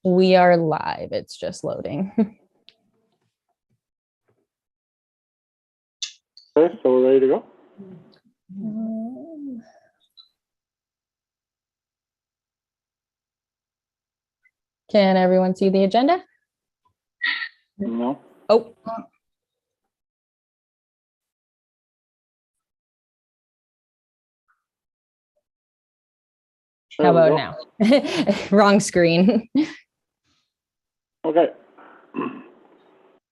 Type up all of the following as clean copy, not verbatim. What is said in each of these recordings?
We are live. It's just loading. Okay, so we're ready to go. Can everyone see the agenda? No. Oh, how There we about go. now? Wrong screen. Okay.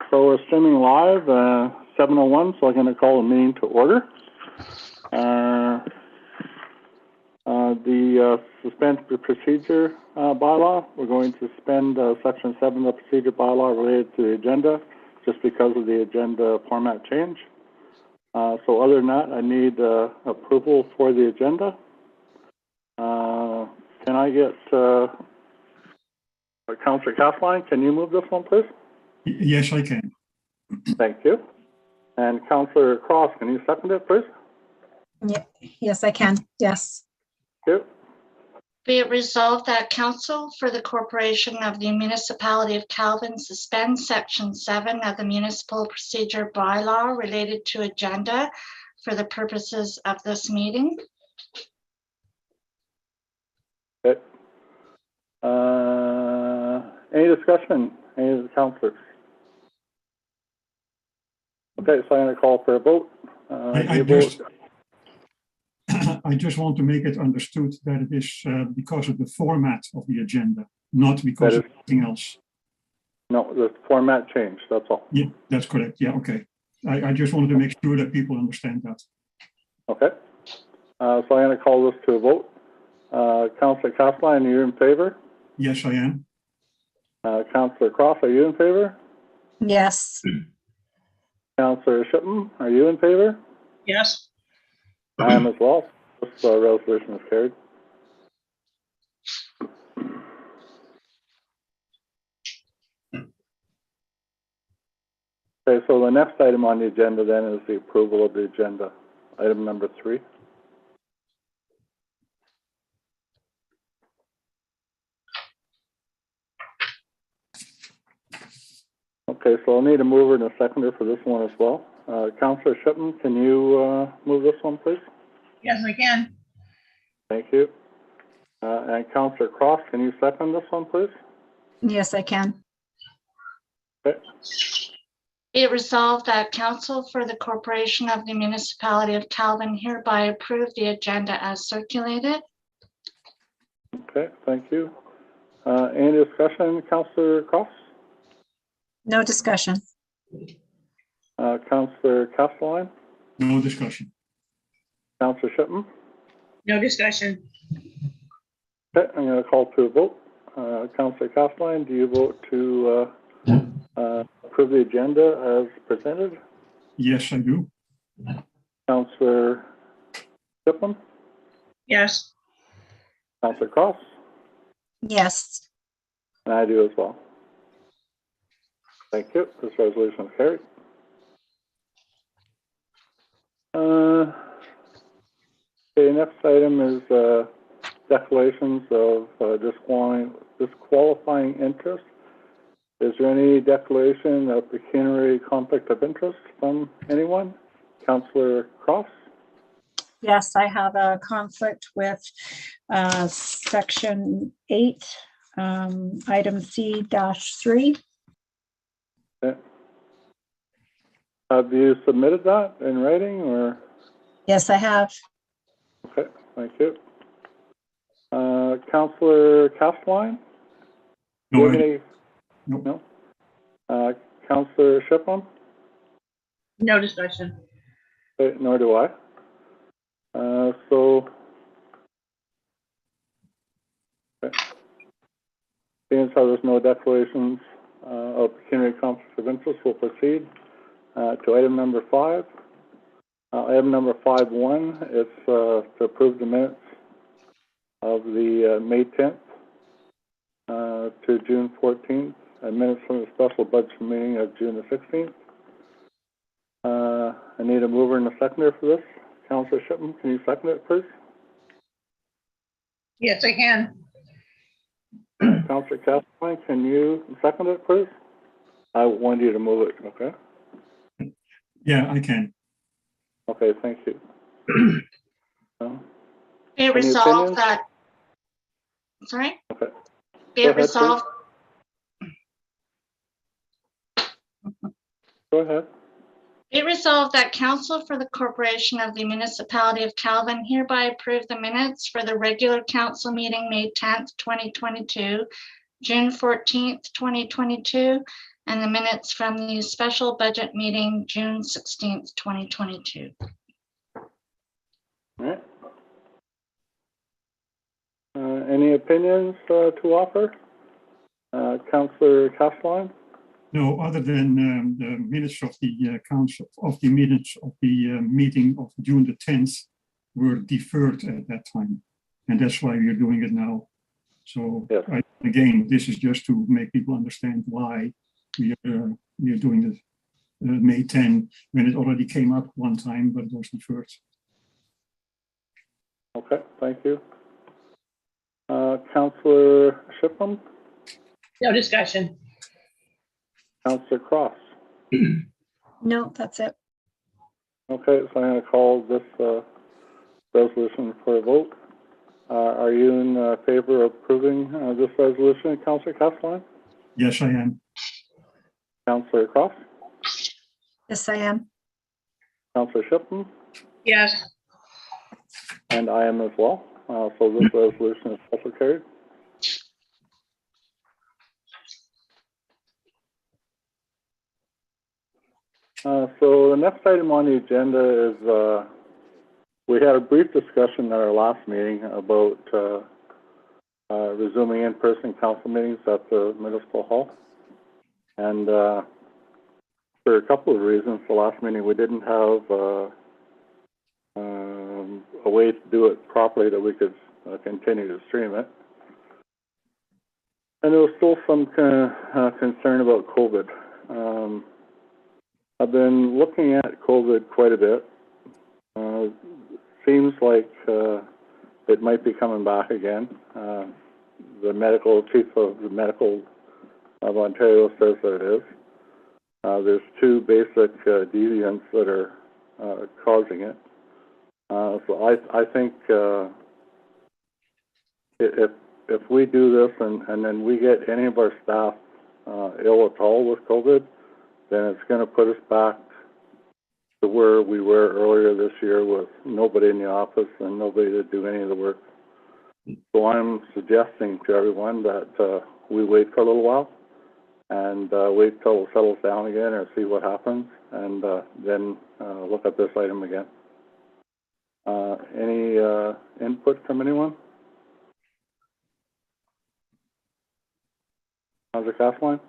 So we're streaming live, 7:01, so I'm going to call the meeting to order. The suspend the procedure bylaw, we're going to suspend section 7 of the procedure bylaw related to the agenda just because of the agenda format change. So other than that, I need approval for the agenda. Can I get Councillor Castline, can you move this one, please? Yes, I can. Thank you. And Councillor Cross, can you second it, please? Yeah, yes, I can. Yes. Thank you. Be it resolved that Council for the Corporation of the Municipality of Calvin suspends Section 7 of the Municipal Procedure Bylaw related to agenda for the purposes of this meeting. Okay. Any discussion? Any of the councillors? Okay, so I'm going to call for a vote. I just want to make it understood that it is because of the format of the agenda, not because of anything else. No, the format changed, that's all. Yeah, that's correct. Yeah, okay. I just wanted to make sure that people understand that. Okay. So I'm going to call this to a vote. Councillor Castline, are you in favor? Yes, I am. Councillor Cross, are you in favor? Yes. Councillor Shipman, are you in favor? Yes. I am as well. This resolution is carried. Okay, so the next item on the agenda then is the approval of the agenda. Item number 3. Okay, so I'll need a mover and a seconder for this one as well. Councillor Shipman, can you move this one, please? Yes, I can. Thank you. And Councillor Cross, can you second this one, please? Yes, I can. Okay. Be it resolved that Council for the Corporation of the Municipality of Calvin hereby approve the agenda as circulated. Okay, thank you. Any discussion, Councillor Cross? No discussion. Councillor Castline? No discussion. Councillor Shipman? No discussion. Okay, I'm going to call to a vote. Councillor Castline, do you vote to approve the agenda as presented? Yes, I do. Councillor Shipman? Yes. Councillor Cross? Yes. And I do as well. Thank you. This resolution is carried. Okay, next item is declarations of disqualifying interest. Is there any declaration of pecuniary conflict of interest from anyone? Councillor Cross? Yes, I have a conflict with section 8, item C-3. Okay. Have you submitted that in writing or? Yes, I have. Okay, thank you. Councillor Castline? Do you No, have any? no. No? Councillor Shipman? No discussion. Okay, nor do I. So, okay. Seeing as how there's no declarations of pecuniary conflict of interest, we'll proceed to item number 5. Item number 5.1 is to approve the minutes of the May 10th to June 14th, and minutes from the special budget meeting of June the 16th. I need a mover and a seconder for this. Councillor Shipman, can you second it, please? Yes, I can. Councillor Castleton, can you second it, please? I want you to move it, okay? Yeah, I can. Okay, thank you. Be it Any resolved opinions? that, sorry? Okay. Be Go it ahead, please. resolved, Go ahead. be it resolved that council for the corporation of the municipality of Calvin hereby approve the minutes for the regular council meeting, May 10th, 2022, June 14th, 2022, and the minutes from the special budget meeting, June 16th, 2022. All right. Any opinions to offer? Councillor Castleton? No, other than the minutes of the council, of the minutes of the meeting of June the 10th were deferred at that time. And that's why we're doing it now. So Yes. again, this is just to make people understand why we are doing this May 10, when it already came up one time, but it was deferred. Okay, thank you. Councillor Shipham? No discussion. Councillor Cross? No, that's it. Okay, so I'm going to call this resolution for a vote. Are you in favor of approving this resolution, Councillor Castleton? Yes, I am. Councillor Cross? Yes, I am. Councillor Shipham? Yes. And I am as well. So this resolution is also carried. So the next item on the agenda is we had a brief discussion at our last meeting about resuming in-person council meetings at the municipal hall. And for a couple of reasons, the last meeting we didn't have a way to do it properly that we could continue to stream it. And there was still some concern about COVID. I've been looking at COVID quite a bit. Seems like it might be coming back again. The chief of the medical of Ontario says that it is. There's two basic deviants that are causing it. So I think if we do this and then we get any of our staff ill at all with COVID, then it's going to put us back to where we were earlier this year with nobody in the office and nobody to do any of the work. So I'm suggesting to everyone that we wait for a little while and wait till it settles down again or see what happens, and then look at this item again. Any input from anyone? Councillor Castleton?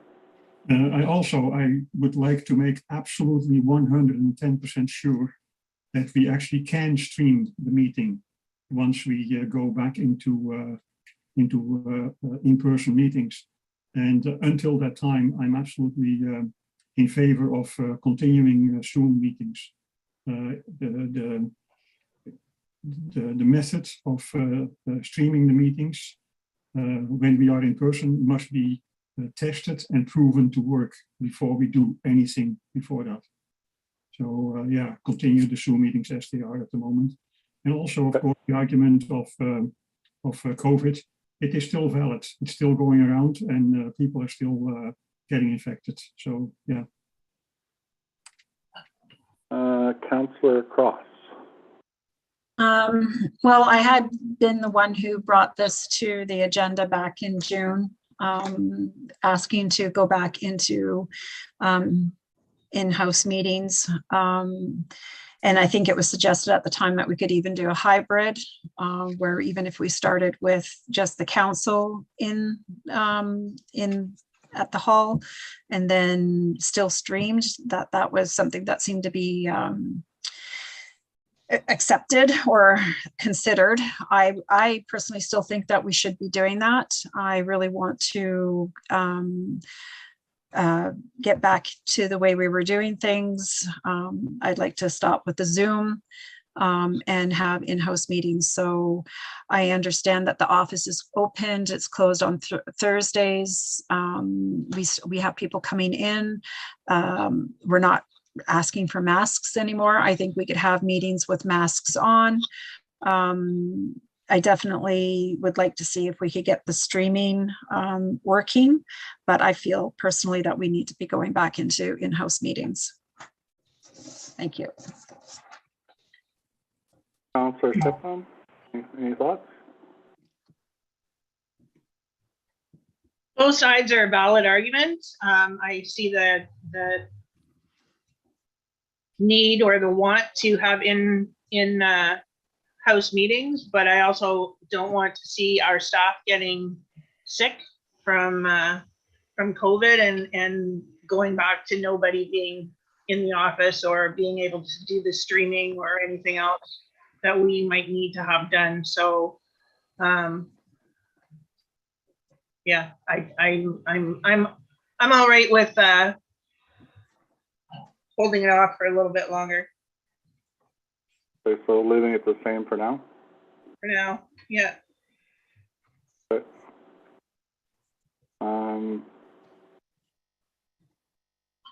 I would like to make absolutely 110% sure that we actually can stream the meeting once we go back into in-person meetings. And until that time, I'm absolutely in favor of continuing Zoom meetings. The method of streaming the meetings when we are in person must be tested and proven to work before we do anything before that. So yeah, continue the Zoom meetings as they are at the moment. And also, of course, the argument of COVID, it is still valid. It's still going around and people are still getting infected. So yeah. Councillor Cross. Well, I had been the one who brought this to the agenda back in June, asking to go back into in-house meetings. And I think it was suggested at the time that we could even do a hybrid, where even if we started with just the council in at the hall and then still streamed, that was something that seemed to be accepted or considered. I personally still think that we should be doing that. I really want to get back to the way we were doing things. I'd like to stop with the Zoom. and have in-house meetings. So I understand that the office is opened. It's closed on Thursdays. We have people coming in. We're not asking for masks anymore. I think we could have meetings with masks on. I definitely would like to see if we could get the streaming working, but I feel personally that we need to be going back into in-house meetings. Thank you. Councillor Shipman, any thoughts? Both sides are valid arguments. I see the need or the want to have house meetings, but I also don't want to see our staff getting sick from COVID and going back to nobody being in the office or being able to do the streaming or anything else that we might need to have done. So yeah, I'm all right with holding it off for a little bit longer Okay, so leaving it the same for now? for now. Yeah. Okay.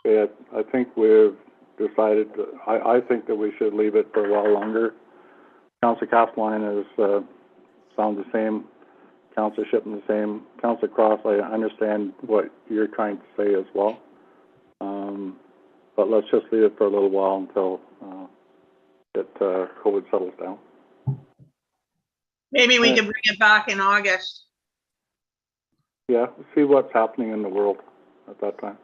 Yeah, I think we've decided, I think that we should leave it for a while longer. Councillor Castelline is, sounds the same. Councillor Shipman the same. Councillor Cross, I understand what you're trying to say as well. But let's just leave it for a little while until COVID settles down. Maybe we can bring it back in August. Yeah, see what's happening in the world at that time.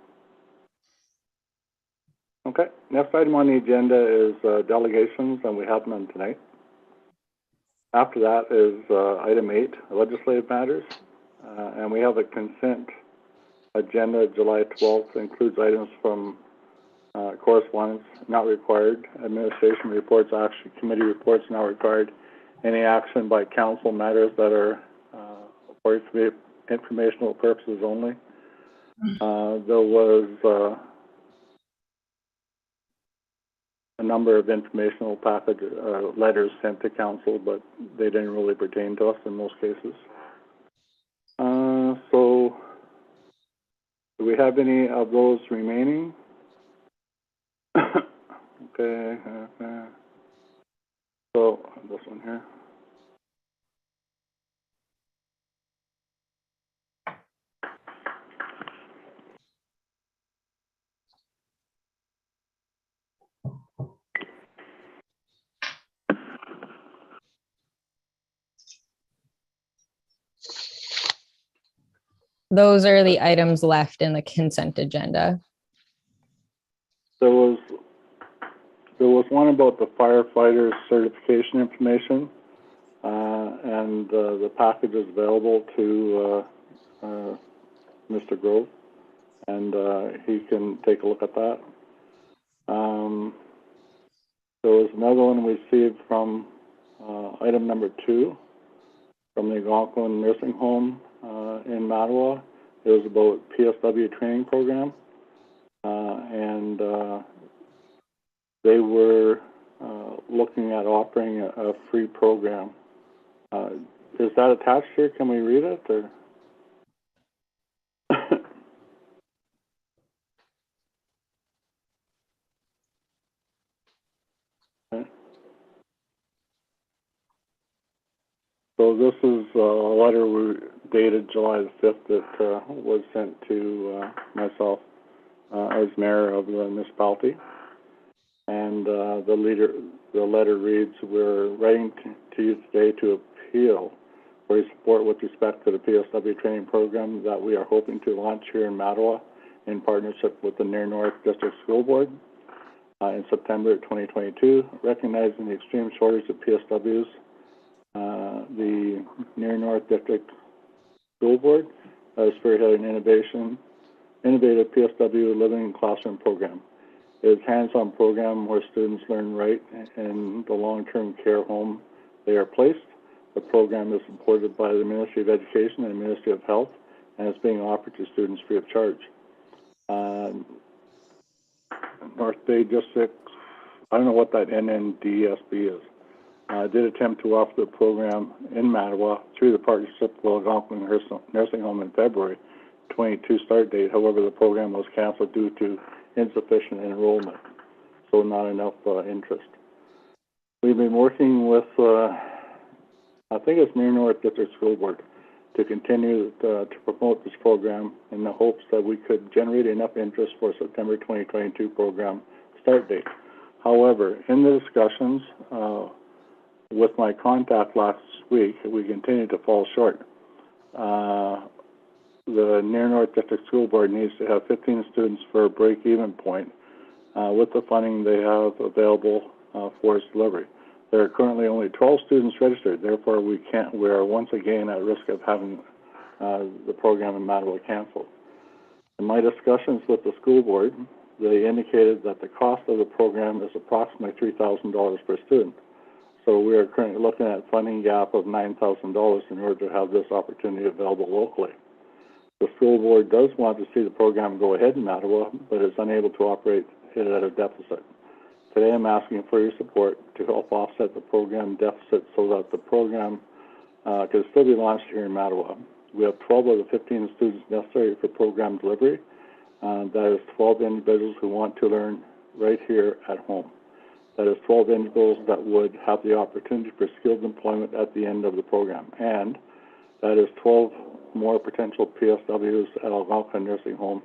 Okay, next item on the agenda is delegations, and we have none tonight. After that is item 8, legislative matters, and we have a consent agenda. July 12th includes items from correspondence not required, administration reports, action committee reports not required, any action by council matters that are for informational purposes only. There was a number of informational package letters sent to council, but they didn't really pertain to us in most cases. So, do we have any of those remaining? Okay. So, this one here. Those are the items left in the consent agenda. There was one about the firefighters certification information, and the package is available to Mr. Grove, and he can take a look at that. There was another one we received from item number 2 from the Algonquin Nursing Home in Mattawa. It was about PSW training program, and they were looking at offering a free program. Is that attached here? Can we read it? Or? Okay. So this is a letter dated July the 5th that was sent to myself as mayor of the municipality. And the letter reads, "We're writing to you today to appeal for your support with respect to the PSW training program that we are hoping to launch here in Mattawa in partnership with the Near North District School Board in September 2022. Recognizing the extreme shortage of PSWs, the Near North District School Board is spearheading innovative PSW living classroom program. It is a hands-on program where students learn right in the long-term care home they are placed. The program is supported by the Ministry of Education and the Ministry of Health, and is being offered to students free of charge. North Bay District, I don't know what that NNDSB is. did attempt to offer the program in Mattawa through the partnership with Algonquin Nursing Home in February 22 start date. However, the program was canceled due to insufficient enrollment, so not enough interest. We've been working with, I think it's Mirror North District School Board, to continue to promote this program in the hopes that we could generate enough interest for September 2022 program start date. However, in the discussions with my contact last week, we continue to fall short. The Near North District School Board needs to have 15 students for a break-even point with the funding they have available for its delivery. There are currently only 12 students registered, therefore we are once again at risk of having the program in Mattawa canceled. In my discussions with the school board, they indicated that the cost of the program is approximately $3,000 per student. So we are currently looking at a funding gap of $9,000 in order to have this opportunity available locally. The school board does want to see the program go ahead in Mattawa, but is unable to operate it at a deficit. Today I'm asking for your support to help offset the program deficit so that the program can still be launched here in Mattawa. We have 12 of the 15 students necessary for program delivery. That is 12 individuals who want to learn right here at home. That is 12 individuals that would have the opportunity for skilled employment at the end of the program. And that is 12 more potential PSWs at Algonquin Nursing Home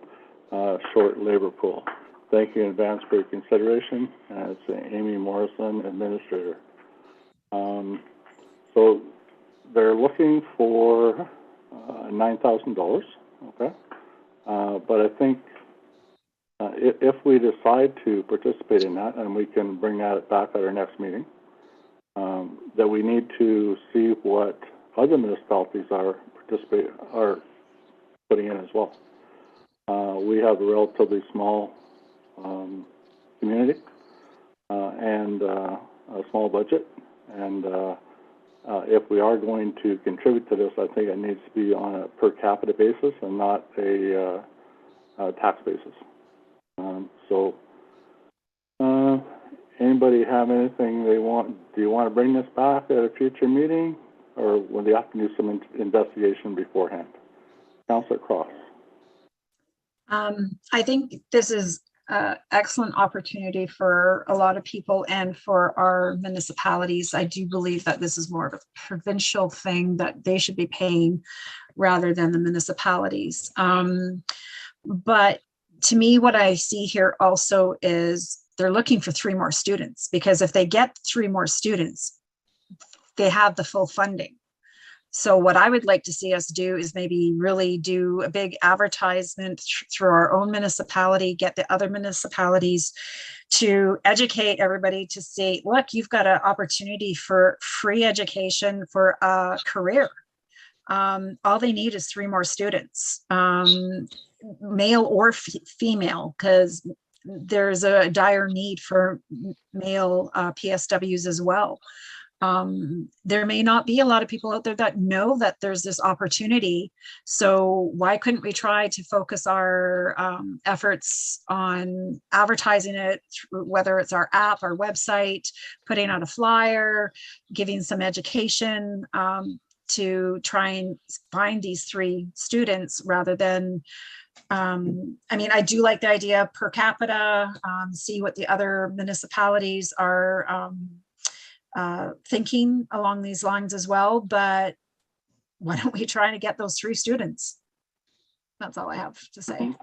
short labor pool. Thank you in advance for your consideration. It's Amy Morrison, Administrator. So they're looking for $9,000, okay? But I think if we decide to participate in that, and we can bring that back at our next meeting, that we need to see what other municipalities are putting in as well. We have a relatively small community and a small budget, and if we are going to contribute to this, I think it needs to be on a per capita basis and not a tax basis. Anybody have anything they want? Do you want to bring this back at a future meeting, or will they have to do some investigation beforehand? Councillor Cross. I think this is an excellent opportunity for a lot of people and for our municipalities. I do believe that this is more of a provincial thing that they should be paying rather than the municipalities. But to me, what I see here also is they're looking for 3 more students, because if they get 3 more students, they have the full funding. So what I would like to see us do is maybe really do a big advertisement through our own municipality, get the other municipalities to educate everybody to say, look, you've got an opportunity for free education for a career. All they need is 3 more students, male or female, because there's a dire need for male PSWs as well. There may not be a lot of people out there that know that there's this opportunity. So why couldn't we try to focus our efforts on advertising it, whether it's our app, our website, putting out a flyer, giving some education to try and find these 3 students rather than, I mean, I do like the idea per capita, see what the other municipalities are thinking along these lines as well, but why don't we try to get those 3 students? That's all I have to say.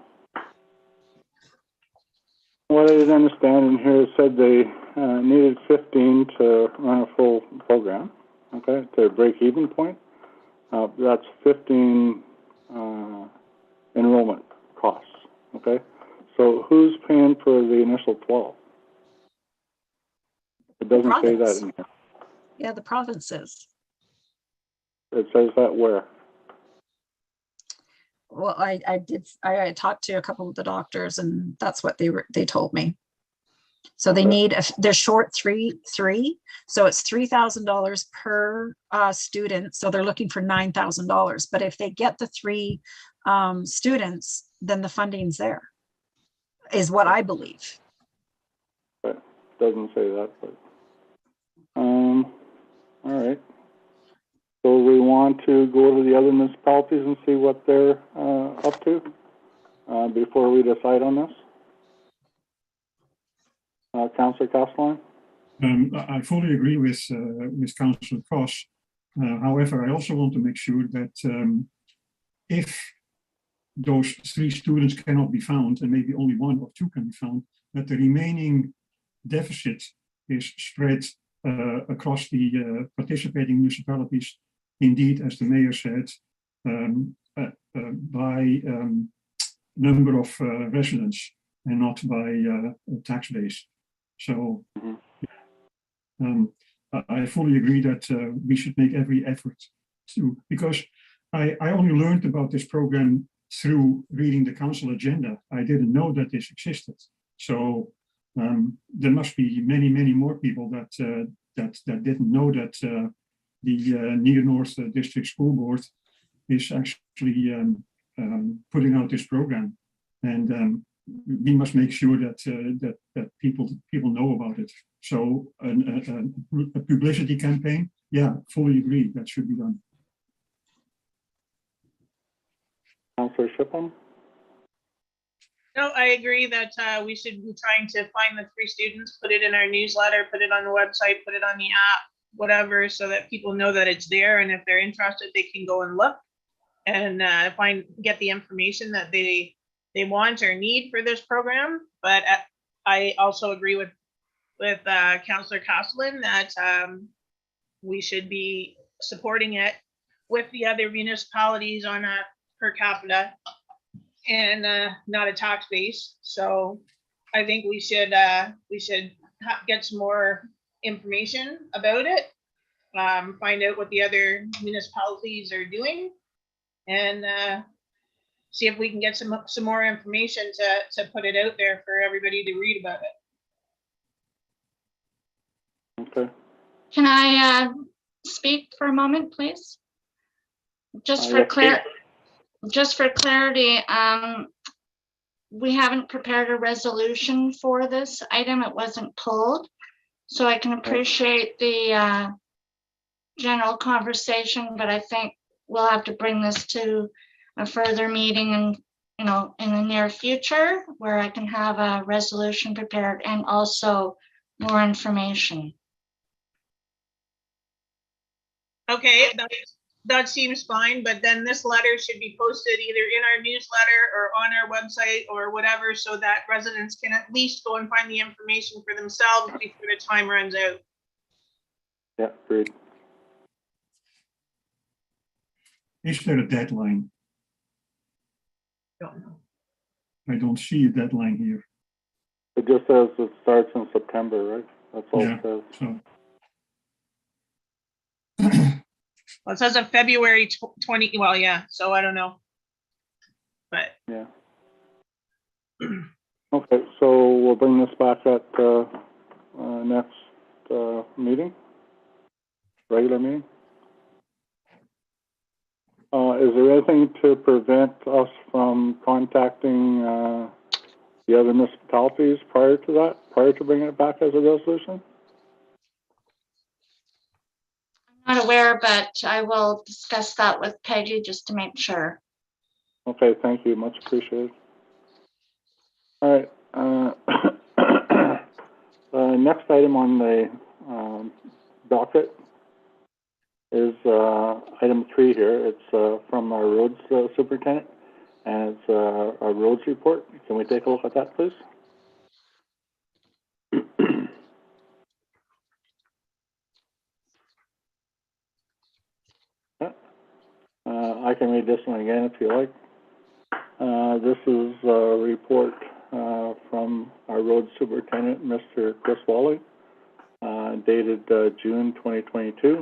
What I didn't understand in here, it said they needed 15 to run a full program, okay, to break even point. That's 15 enrollment costs, okay? So who's paying for the initial 12? It doesn't say that in here. Yeah, the provinces. It says that where? Well, I talked to a couple of the doctors, and that's what they told me. So they need, they're short three, so it's $3,000 per student. So they're looking for $9,000. But if they get the 3 students, then the funding's there, is what I believe. But doesn't say that, but want to go to the other municipalities and see what they're up to before we decide on this? Councillor Castellan? I fully agree with Councillor Cross. However, I also want to make sure that if those 3 students cannot be found, and maybe only 1 or 2 can be found, that the remaining deficit is spread across the participating municipalities, indeed, as the mayor said, by number of residents and not by tax base. So I fully agree that we should make every effort to, because I only learned about this program through reading the council agenda. I didn't know that this existed. So there must be many, many more people that didn't know that the Near North District School Board is actually putting out this program, and we must make sure that people know about it. So a publicity campaign, yeah, fully agree, that should be done. Councillor Shipham? No, I agree that we should be trying to find the 3 students, put it in our newsletter, put it on the website, put it on the app, whatever, so that people know that it's there, and if they're interested, they can go and look and get the information that they want or need for this program. But I also agree with Councillor Castellan that we should be supporting it with the other municipalities on a per capita and not a tax base. So I think we should get some more information about it, find out what the other municipalities are doing, and see if we can get some more information to put it out there for everybody to read about it. Okay. Can I speak for a moment, please? Just for clarity, we haven't prepared a resolution for this item. It wasn't pulled. So I can appreciate the general conversation, but I think we'll have to bring this to a further meeting and, in the near future where I can have a resolution prepared and also more information. Okay, that seems fine, but then this letter should be posted either in our newsletter or on our website or whatever, so that residents can at least go and find the information for themselves before the time runs out. Yeah, agreed. Is there a deadline? Don't know. I don't see a deadline here. It just says it starts in September, right? That's all Yeah. it says. So Well, it says of February 20, well, yeah, so I don't know. But Yeah. Okay, so we'll bring this back at next meeting, regular meeting. Is there anything to prevent us from contacting the other municipalities prior to that, prior to bringing it back as a resolution? I'm not aware, but I will discuss that with Peggy just to make sure. Okay, thank you, much appreciated. All right, next item on the docket is item 3 here. It's from our roads superintendent, and it's our roads report. Can we take a look at that, please? I can read this one again if you like. This is a report from our road superintendent, Mr. Chris Wally, dated June 2022.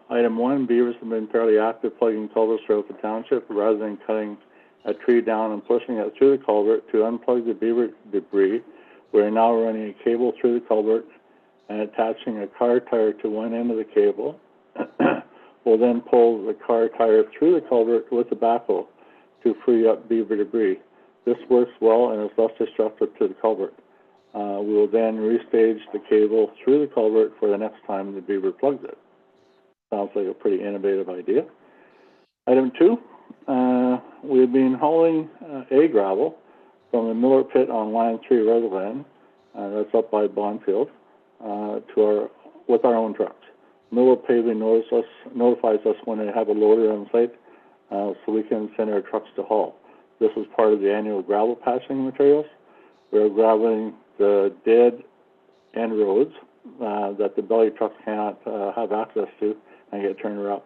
Item 1, beavers have been fairly active plugging culverts throughout the township. Rather than cutting a tree down and pushing it through the culvert to unplug the beaver debris, we are now running a cable through the culvert and attaching a car tire to one end of the cable. We'll then pull the car tire through the culvert with the backhoe to free up beaver debris. This works well and is less destructive to the culvert. We will then restage the cable through the culvert for the next time the beaver plugs it. Sounds like a pretty innovative idea. Item 2, we've been hauling A gravel from the Miller Pit on Line 3 Reservoir, that's up by Bondfield, with our own trucks. Miller Paving notifies us when they have a loader on site, so we can send our trucks to haul. This is part of the annual gravel patching materials. We're graveling the dead end roads that the belly trucks cannot have access to and get turned around.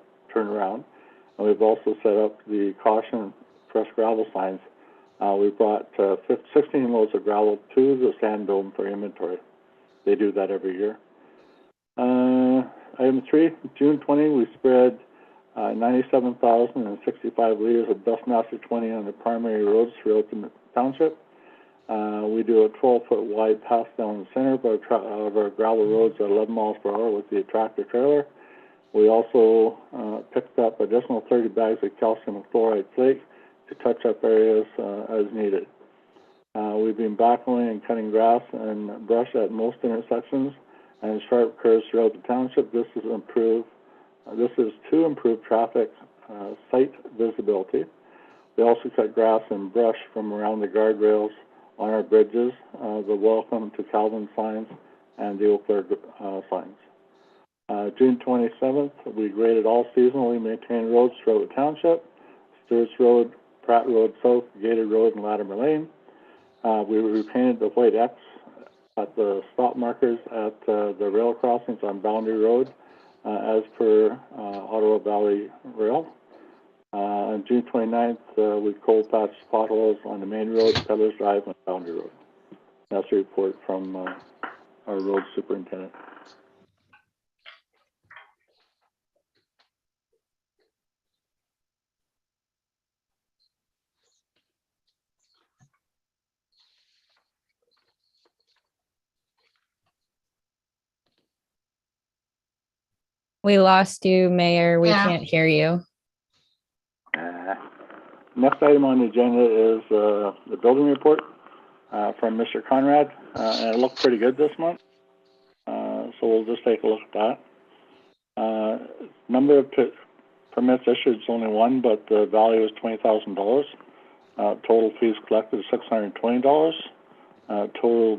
And we've also set up the caution fresh gravel signs. We brought 16 loads of gravel to the sand dome for inventory. They do that every year. Item 3, June 20, we spread 97,065 liters of Dust Master 20 on the primary roads throughout the township. We do a 12-foot wide pass down the center of our gravel roads at 11 miles per hour with the tractor trailer. We also picked up additional 30 bags of calcium chloride flake to touch up areas as needed. We've been backhoeing and cutting grass and brush at most intersections and sharp curves throughout the township. This is to improve traffic sight visibility. We also cut grass and brush from around the guardrails on our bridges, the Welcome to Calvin signs, and the Eau Claire signs. June 27th, we graded all seasonally maintained roads throughout the township: Stewart's Road, Pratt Road South, Gated Road, and Latimer Lane. We repainted the white X at the stop markers at the rail crossings on Boundary Road, as per Ottawa Valley Rail. On June 29th, we cold patched potholes on the main road, Peddler's Drive, and Boundary Road. That's a report from our road superintendent. We lost you, Mayor. We Yeah. can't hear you. Next item on the agenda is the building report from Mr. Conrad, and it looked pretty good this month. So we'll just take a look at that. Number of permits issued is only one, but the value is $20,000. Total fees collected is $620. Total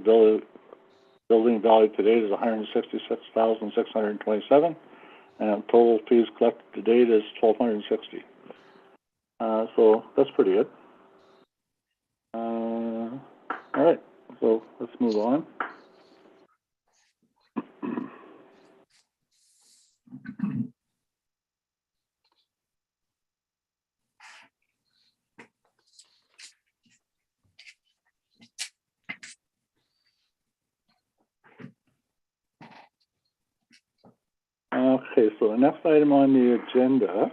building value to date is $166,627, and total fees collected to date is $1,260. So that's pretty good. All right, so let's move on. Okay, so the next item on the agenda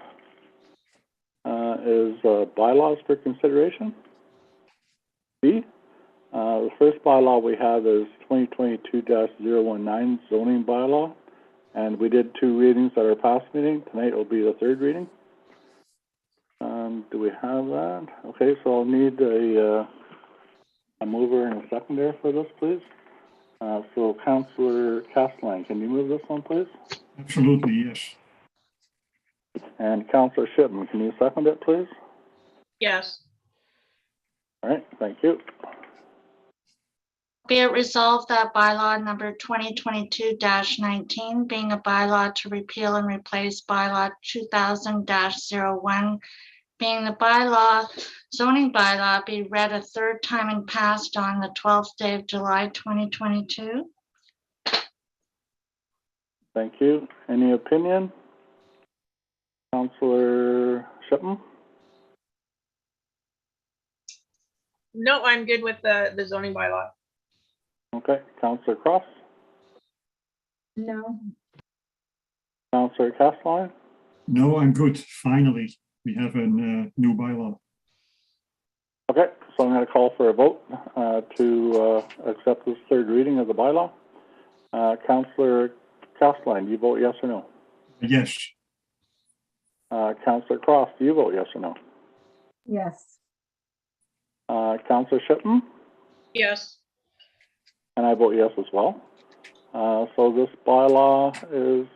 is bylaws for consideration. B. The first bylaw we have is 2022-019 zoning bylaw, and we did 2 readings at our past meeting. Tonight will be the 3rd reading. Do we have that? Okay, so I'll need a mover and a seconder for this, please. So Councillor Castellan, can you move this one, please? Absolutely, yes. And Councillor Shipman, can you second it, please? Yes. All right, thank you. Be it resolved that bylaw number 2022-19, being a bylaw to repeal and replace bylaw 2000-01, being the zoning bylaw, be read a 3rd time and passed on the 12th day of July 2022. Thank you. Any opinion? Councillor Shipman? No, I'm good with the zoning bylaw. Okay. Councillor Cross? No. Councillor Castellan? No, I'm good. Finally, we have a new bylaw. Okay, so I'm going to call for a vote to accept this 3rd reading of the bylaw. Councillor Castellan, do you vote yes or no? Yes. Councillor Cross, do you vote yes or no? Yes. Councillor Shipman? Yes. And I vote yes as well. So this bylaw is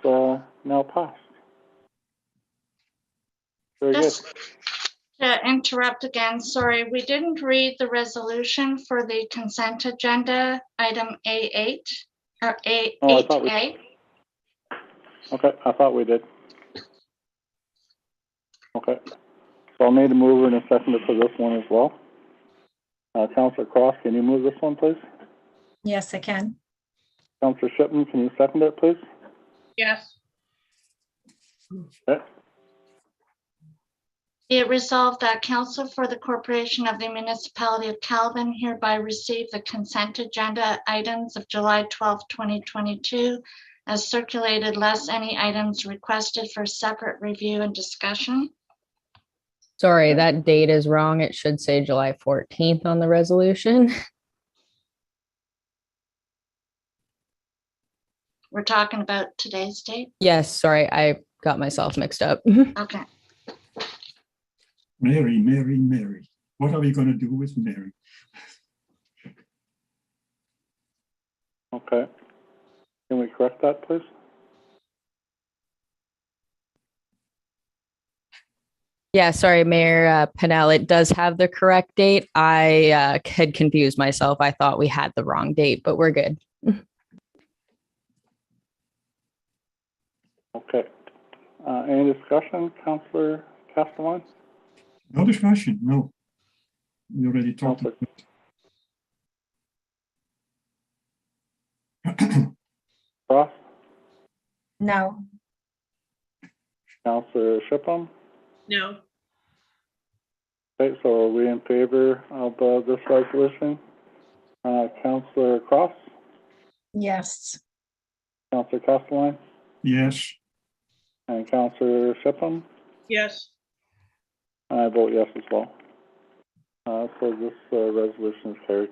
now passed. Very good. Just to interrupt again, sorry, we didn't read the resolution for the consent agenda, item A8, or Oh, I thought we- A8A. Okay, I thought we did. Okay, so I'll need a mover and a seconder for this one as well. Counselor Cross, can you move this one, please? Yes, I can. Counselor Shipman, can you second it, please? Yes. Okay, Be it resolved that council for the corporation of the municipality of Calvin hereby receive the consent agenda items of July 12, 2022 as circulated, less any items requested for separate review and discussion. Sorry, that date is wrong. It should say July 14th on the resolution. We're talking about today's date. Yes, sorry, I got myself mixed up. Okay. Mary, Mary, Mary. What are we going to do with Mary? okay. Can we correct that, please? Yeah, sorry, Mayor Pennell, it does have the correct date. I had confused myself. I thought we had the wrong date, but we're good. Okay. Any discussion, Counselor Castellan? No discussion, no. We already talked. Counselor Cross? No. Counselor Shipham? No. Okay, so are we in favor of this resolution? Counselor Cross? Yes. Counselor Castellan? Yes, And Counselor Shipham? Yes. I vote yes as well. So this resolution is carried.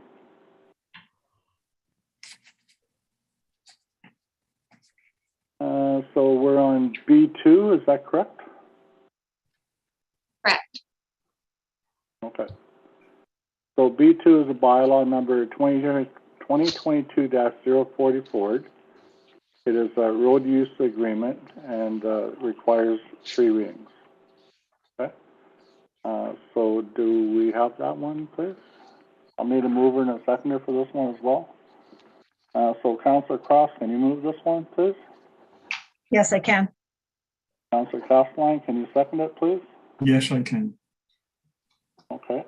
So we're on B2, is that correct? Correct. Okay. So B2 is a bylaw number 2022-044. It is a road use agreement and requires 3 readings. Okay. So do we have that one, please? I'll need a mover and a seconder for this one as well. So Councillor Cross, can you move this one, please? Yes, I can. Councillor Castellan, can you second it, please? yes, I can. Okay.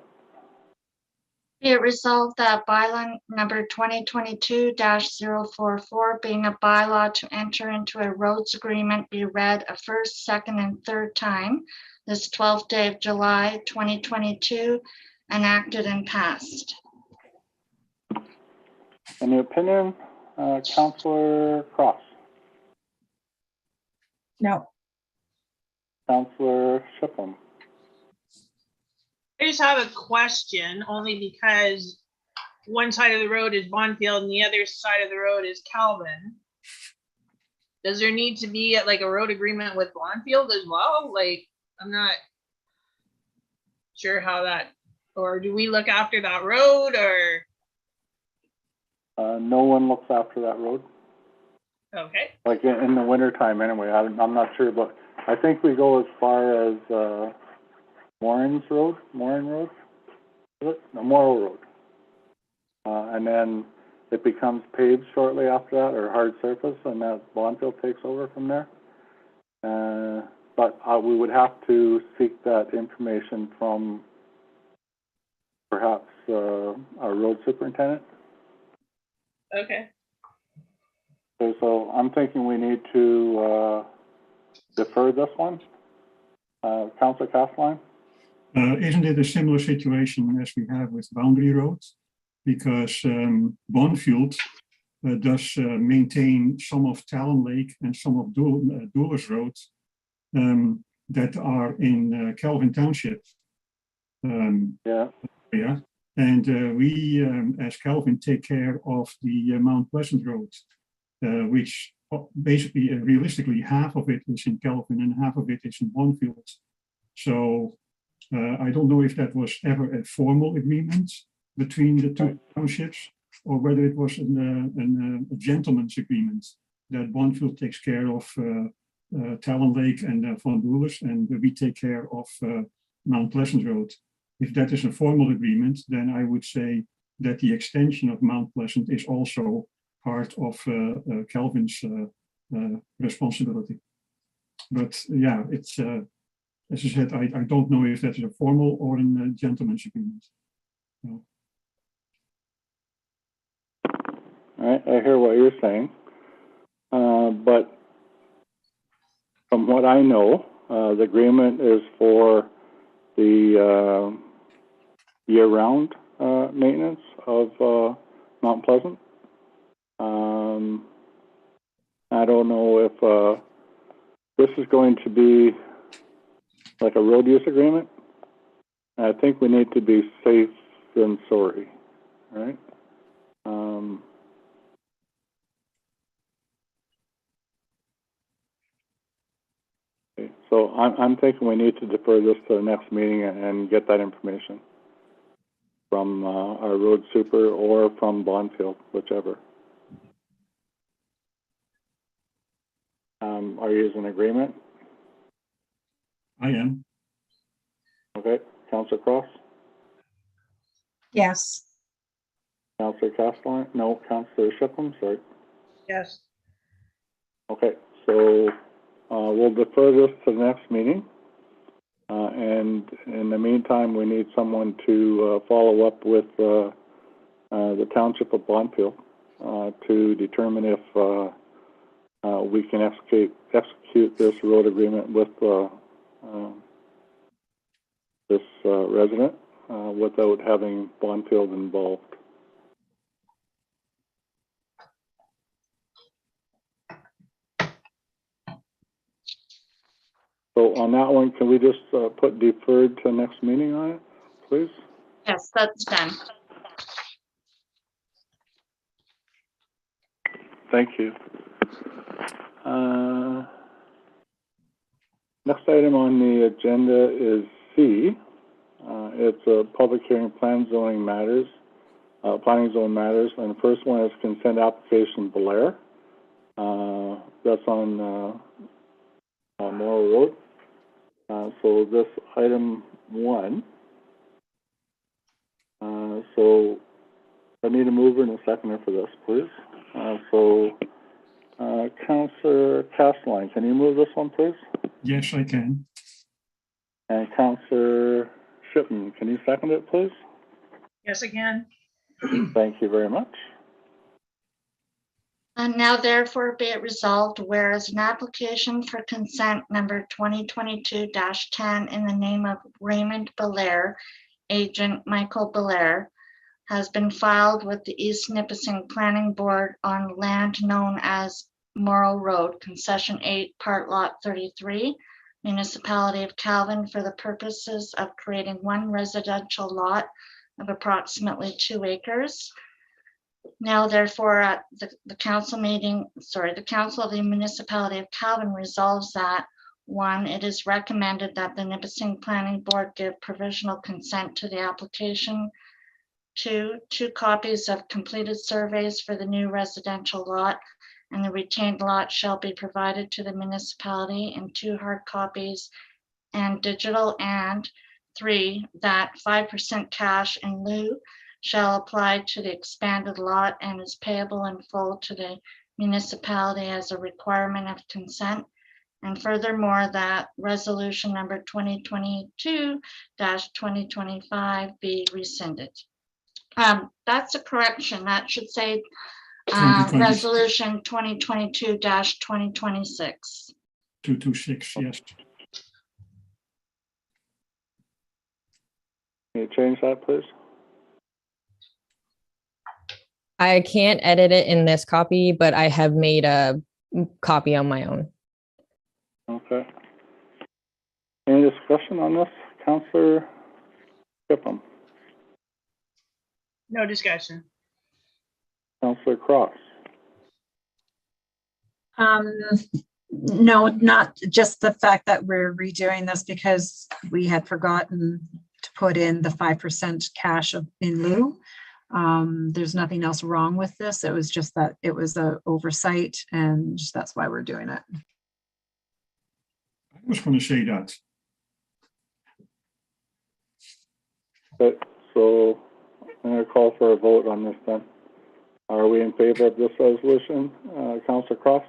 Be it resolved that bylaw number 2022-044 being a bylaw to enter into a roads agreement be read a first, second, and third time this 12th day of July 2022, enacted and passed. Any opinion, Councillor Cross? No. Councillor Shipham? I just have a question, only because one side of the road is Bonfield and the other side of the road is Calvin. Does there need to be like a road agreement with Bonfield as well? Like, I'm not sure how that, or do we look after that road or? No one looks after that road, Okay, like in the winter time anyway. I'm not sure, but I think we go as far as Morin Road, is it? No, Morrow Road. And then it becomes paved shortly after that, or hard surface, and that Bonfield takes over from there. But we would have to seek that information from perhaps our road superintendent. okay. So I'm thinking we need to defer this one. Councillor Castellan? Isn't it a similar situation as we have with boundary roads? Because Bonfield does maintain some of Talon Lake and some of Doolers Road that are in Calvin Township. Yeah. Yeah, and we as Calvin take care of the Mount Pleasant Road, which basically realistically half of it is in Calvin and half of it is in Bonfield. So I don't know if that was ever a formal agreement between the two townships, or whether it was a gentleman's agreement that Bonfield takes care of Talon Lake and Van Boelers, and we take care of Mount Pleasant Road. If that is a formal agreement, then I would say that the extension of Mount Pleasant is also part of Calvin's responsibility. But yeah, it's as I said, I don't know if that is a formal or a gentleman's agreement. No. All right, I hear what you're saying, but from what I know, the agreement is for the year-round maintenance of Mount Pleasant. I don't know if this is going to be like a road use agreement. I think we need to be safe than sorry, right? Okay, so I'm thinking we need to defer this to the next meeting and get that information from our road super or from Bondfield, whichever. Are you in agreement? I am. Okay, Councillor Cross? Yes. Councillor Castellan? No, Councillor Shipham, sorry. Yes. Okay, so we'll defer this to the next meeting. And in the meantime, we need someone to follow up with the Township of Bondfield to determine if we can execute this road agreement with this resident without having Bondfield involved. So on that one, can we just put deferred to next meeting on it, please? Yes, that's done. Thank you. Next item on the agenda is C. It's a public hearing planning zone matters, and the first one is consent application Belair. That's on Morrow Road. So this item 1. So I need a mover and a seconder for this, please. Councillor Castellan, can you move this one, please? Yes, I can. And Councillor Shippen, can you second it, please? Yes, again. Thank you very much. And now therefore be it resolved, whereas an application for consent number 2022-10 in the name of Raymond Belair, agent Michael Belair, has been filed with the East Nipissing Planning Board on land known as Morrow Road, Concession 8, Part Lot 33, Municipality of Calvin, for the purposes of creating one residential lot of approximately 2 acres. Now therefore at the council of the Municipality of Calvin resolves that 1, it is recommended that the Nipissing Planning Board give provisional consent to the application. 2, 2 copies of completed surveys for the new residential lot and the retained lot shall be provided to the municipality in 2 hard copies and digital. And 3, that 5% cash in lieu shall apply to the expanded lot and is payable in full to the municipality as a requirement of consent. And furthermore, that resolution number 2022-2025 be rescinded. That's a correction. That should say resolution 2022-2026. 226, yes. Can you change that, please? I can't edit it in this copy, but I have made a copy on my own. Okay. Any discussion on this, Councillor Shipham? No discussion. Councillor Cross? No, not just the fact that we're redoing this because we had forgotten to put in the 5% cash in lieu. There's nothing else wrong with this. It was just that it was an oversight and that's why we're doing it. was going to say that. Okay, so I'm going to call for a vote on this then. Are we in favor of this resolution? Councillor Cross,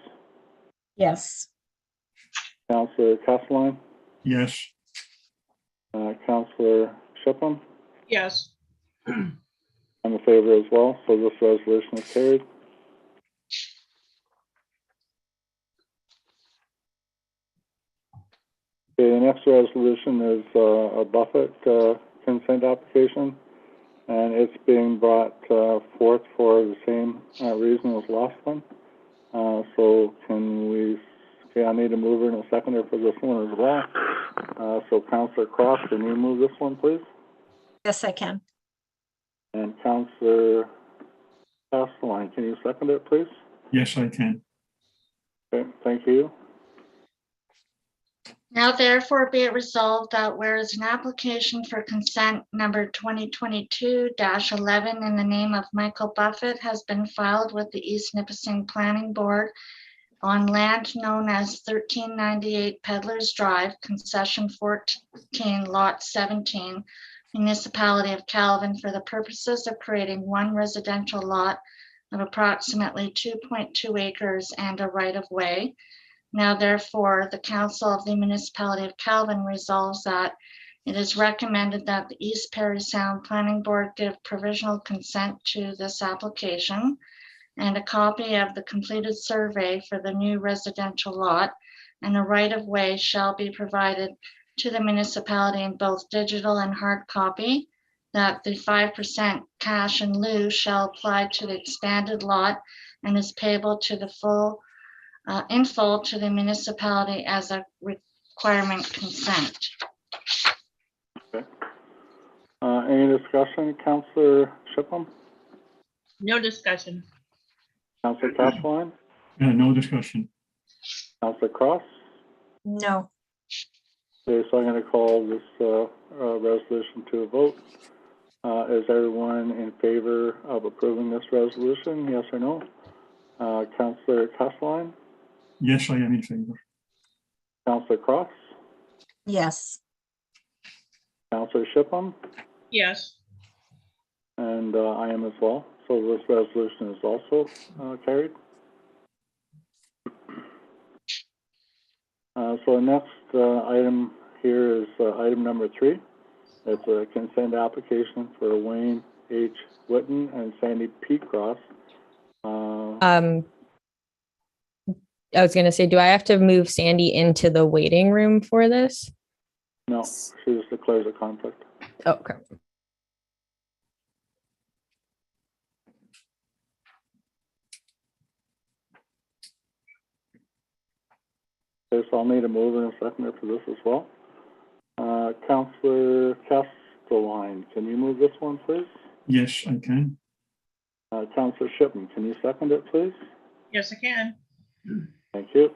Yes. Councillor Castelline, Yes. Councillor Shipham? Yes. I'm in favor as well, so this resolution is carried. Okay, the next resolution is a Buffett consent application, and it's being brought forth for the same reason as last one. So can we, okay, I need a mover and a seconder for this one as well. So Councillor Cross, can you move this one, please? Yes, I can. And Councillor Castelline, can you second it, please? Yes, I can. Okay, thank you. Now therefore be it resolved that whereas an application for consent number 2022-11 in the name of Michael Buffett has been filed with the East Nipissing Planning Board on land known as 1398 Peddlers Drive, concession 14, lot 17, municipality of Calvin, for the purposes of creating one residential lot of approximately 2.2 acres and a right-of-way. Now therefore, the Council of the Municipality of Calvin resolves that it is recommended that the East Perry Sound Planning Board give provisional consent to this application, and a copy of the completed survey for the new residential lot and a right-of-way shall be provided to the municipality in both digital and hard copy, that the 5% cash in lieu shall apply to the expanded lot and is payable to the in full to the municipality as a requirement consent. Okay. Any discussion, Councillor Shipham? No discussion. Councillor Castelline? No discussion. Councillor Cross? No. Okay, so I'm going to call this resolution to a vote. Is everyone in favor of approving this resolution? Yes or no? Councillor Castelline? Yes, I am in favor. Councillor Cross? Yes. Councillor Shipham? Yes. And I am as well. So this resolution is also carried. So the next item here is item number 3. It's a consent application for Wayne H. Whitten and Sandy P. Cross. I was going to say, do I have to move Sandy into the waiting room for this? No, she just declares a conflict. Okay. Okay, so I'll need a mover and a seconder for this as well. Councillor Castelline, can you move this one, please? Yes, I can. Councillor Shipham, can you second it, please? Yes, I can. Thank you.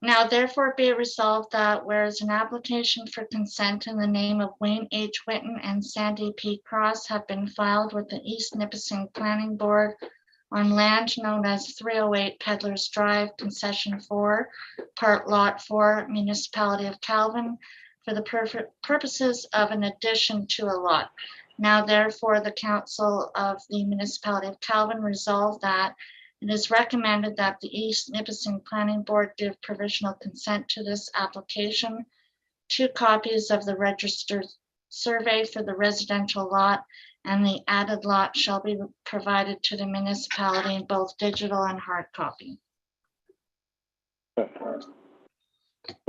Now therefore be it resolved that whereas an application for consent in the name of Wayne H. Whitten and Sandy P. Cross have been filed with the East Nipissing Planning Board on land known as 308 Peddlers Drive, concession 4, part lot 4, municipality of Calvin, for the purposes of an addition to a lot. Now therefore, the Council of the Municipality of Calvin resolved that it is recommended that the East Nipissing Planning Board give provisional consent to this application. 2 copies of the registered survey for the residential lot and the added lot shall be provided to the municipality in both digital and hard copy. Okay.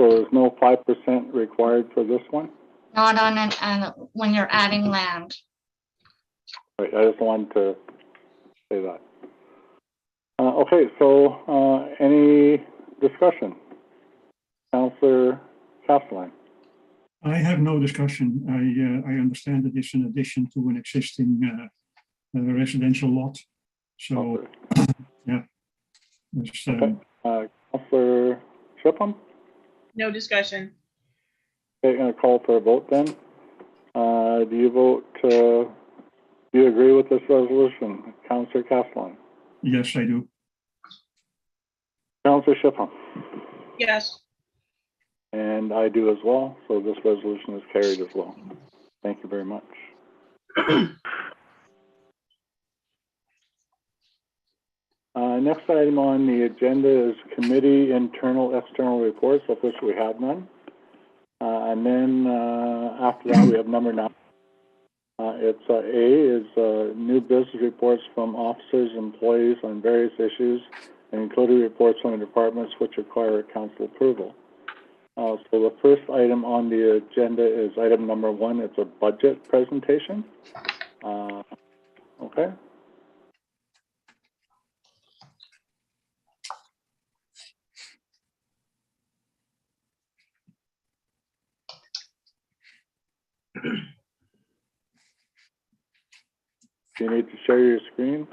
So there's no 5% required for this one? Not on when you're adding land. Right, I just wanted to say that. Okay, so any discussion? Councillor Castelline? I have no discussion. I understand that it's an addition to an existing residential lot. So, yeah. It's, Councillor Shipham? No discussion. Okay, going to call for a vote then. Do you vote, do you agree with this resolution? Councillor Castelline? yes, I do. Councillor Shipham? Yes. And I do as well, so this resolution is carried as well. Thank you very much. Next item on the agenda is committee internal external reports, of which we have none. And then after that, we have number 9. It's A is new business reports from officers, employees on various issues, and including reports from the departments which require council approval. So the first item on the agenda is item number 1. It's a budget presentation. Okay. Do you need to share your screen?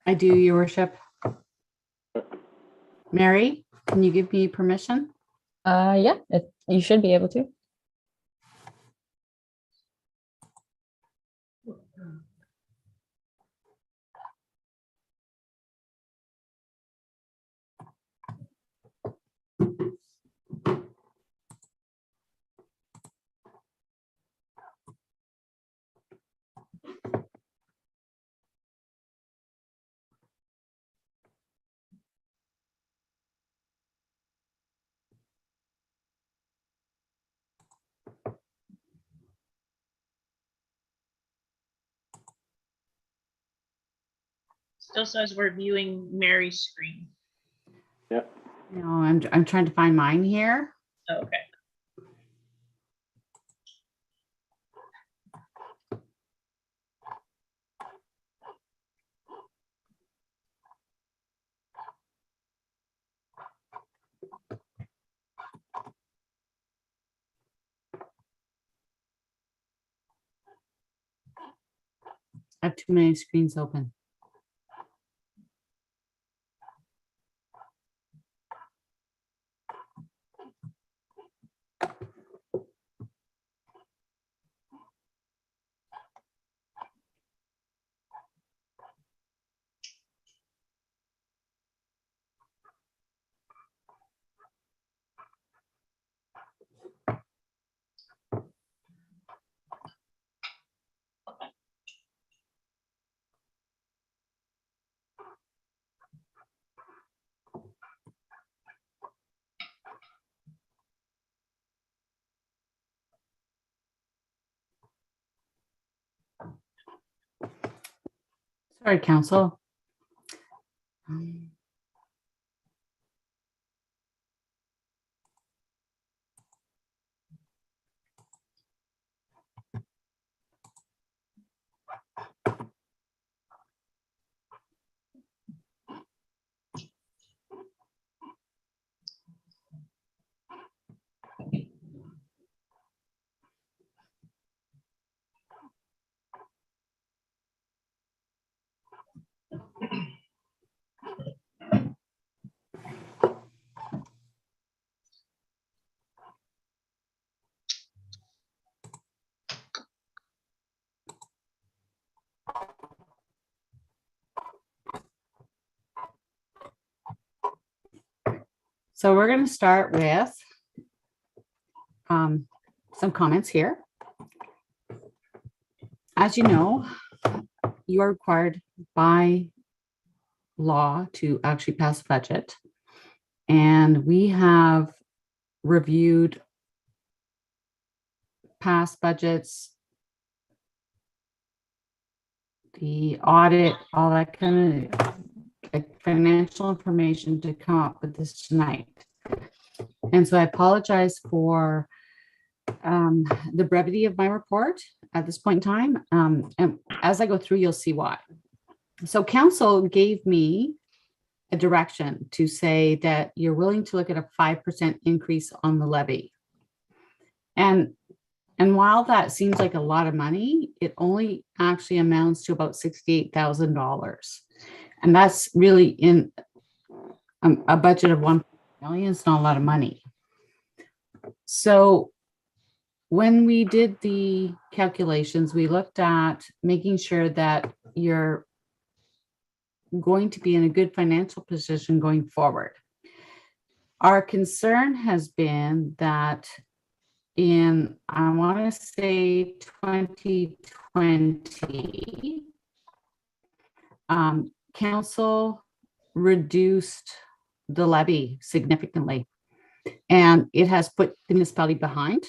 I do, Your Worship. Mary, can you give me permission? Yeah, you should be able to. Still says we're viewing Mary's screen. Yep. No, I'm trying to find mine here. Okay. I have too many screens open. Sorry, Council. So we're going to start with some comments here. As you know, you are required by law to actually pass a budget. And we have reviewed past budgets, the audit, all that kind of financial information to come up with this tonight. And so I apologize for the brevity of my report at this point in time. And as I go through, you'll see why. So council gave me a direction to say that you're willing to look at a 5% increase on the levy. And while that seems like a lot of money, it only actually amounts to about $68,000. And that's really in a budget of $1 million. It's not a lot of money. So when we did the calculations, we looked at making sure that you're going to be in a good financial position going forward. Our concern has been that in, I want to say 2020, council reduced the levy significantly, and it has put the municipality behind.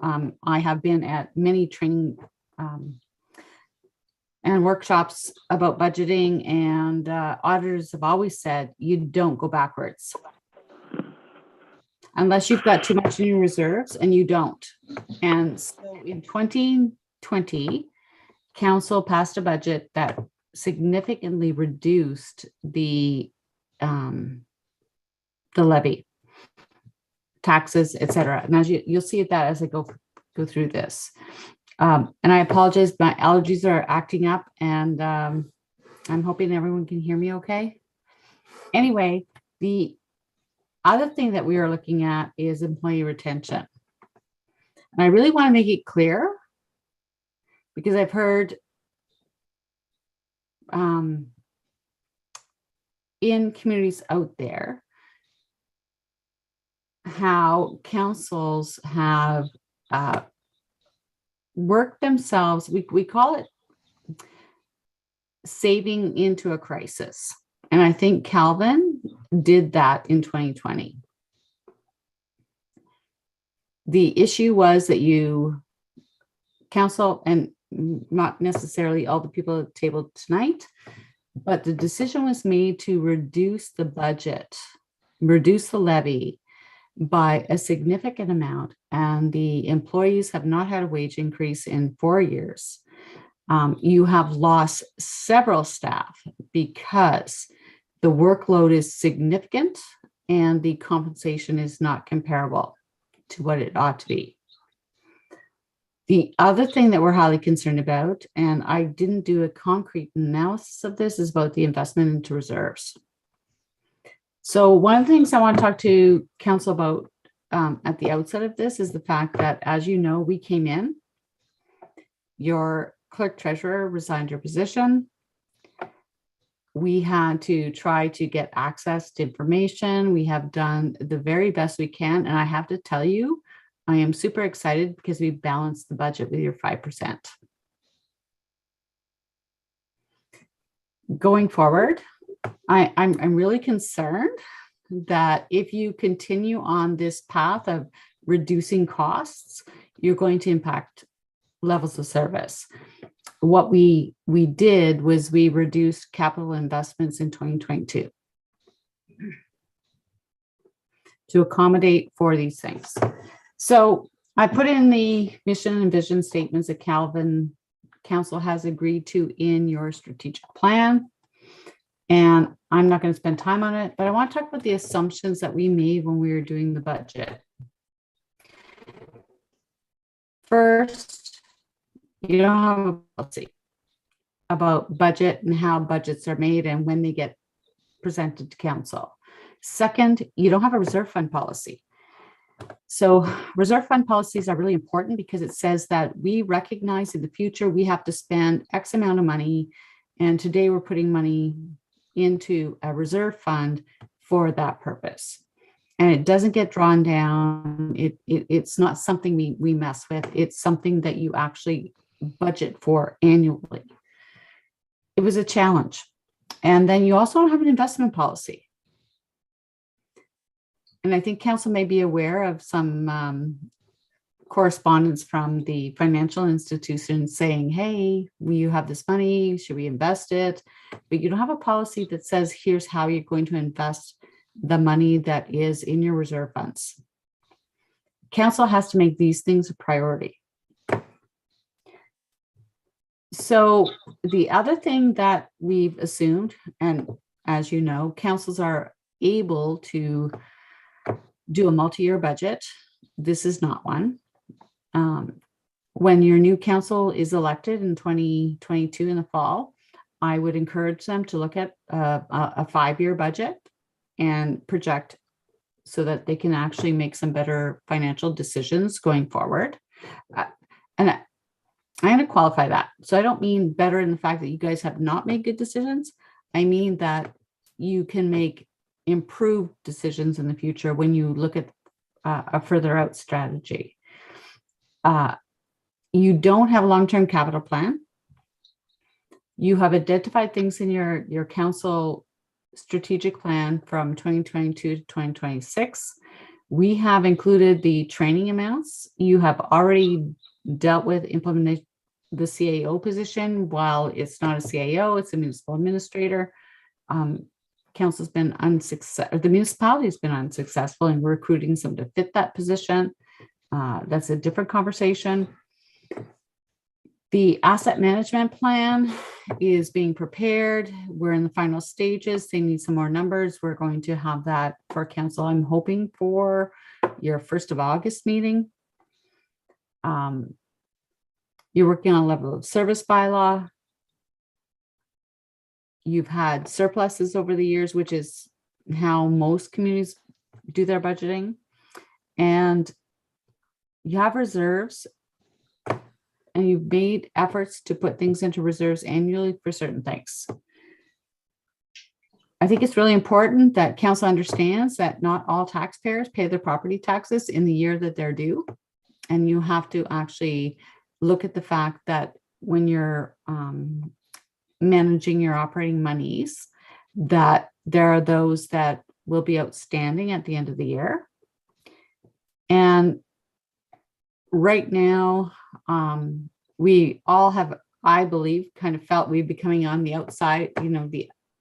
I have been at many training and workshops about budgeting, and auditors have always said you don't go backwards unless you've got too much in your reserves, and you don't. And so in 2020, council passed a budget that significantly reduced the levy, taxes, etc. And as you'll see that as I go through this. And I apologize, my allergies are acting up, and I'm hoping everyone can hear me okay. Anyway, the other thing that we are looking at is employee retention. And I really want to make it clear, because I've heard in communities out there how councils have worked themselves, we call it saving into a crisis. And I think Calvin did that in 2020. The issue was that council, and not necessarily all the people at the table tonight, but the decision was made to reduce the budget, reduce the levy by a significant amount, and the employees have not had a wage increase in 4 years. You have lost several staff because the workload is significant and the compensation is not comparable to what it ought to be. The other thing that we're highly concerned about, and I didn't do a concrete analysis of this, is about the investment into reserves. So one of the things I want to talk to council about at the outset of this is the fact that, as you know, we came in, your clerk treasurer resigned her position. We had to try to get access to information. We have done the very best we can. And I have to tell you, I am super excited because we balanced the budget with your 5%. Going forward, I'm really concerned that if you continue on this path of reducing costs, you're going to impact levels of service. What we did was we reduced capital investments in 2022 to accommodate for these things. So I put in the mission and vision statements that Calvin Council has agreed to in your strategic plan. And I'm not going to spend time on it, but I want to talk about the assumptions that we made when we were doing the budget. First, you don't have a policy about budget and how budgets are made and when they get presented to council. Second, you don't have a reserve fund policy. So reserve fund policies are really important because it says that we recognize in the future we have to spend X amount of money, and today we're putting money into a reserve fund for that purpose. And it doesn't get drawn down. It's not something we mess with. It's something that you actually budget for annually. It was a challenge. And then you also don't have an investment policy. And I think council may be aware of some correspondence from the financial institution saying, hey, you have this money, should we invest it? But you don't have a policy that says, here's how you're going to invest the money that is in your reserve funds. Council has to make these things a priority. So the other thing that we've assumed, and as you know, councils are able to do a multi-year budget. This is not one. When your new council is elected in 2022 in the fall, I would encourage them to look at a 5-year budget and project so that they can actually make some better financial decisions going forward. And I'm going to qualify that. So I don't mean better in the fact that you guys have not made good decisions. I mean that you can make improve decisions in the future when you look at a further out strategy. You don't have a long-term capital plan. You have identified things in your council strategic plan from 2022 to 2026. We have included the training amounts. You have already dealt with implementing the CAO position. While it's not a CAO, it's a municipal administrator. Council's been unsuccessful. The municipality has been unsuccessful in recruiting someone to fit that position. That's a different conversation. The asset management plan is being prepared. We're in the final stages. They need some more numbers. We're going to have that for council. I'm hoping for your 1st of August meeting. You're working on a level of service bylaw. You've had surpluses over the years, which is how most communities do their budgeting. And you have reserves, and you've made efforts to put things into reserves annually for certain things. I think it's really important that council understands that not all taxpayers pay their property taxes in the year that they're due. And you have to actually look at the fact that when you're managing your operating monies, that there are those that will be outstanding at the end of the year. And right now, we all have, I believe, kind of felt we'd be coming on the outside,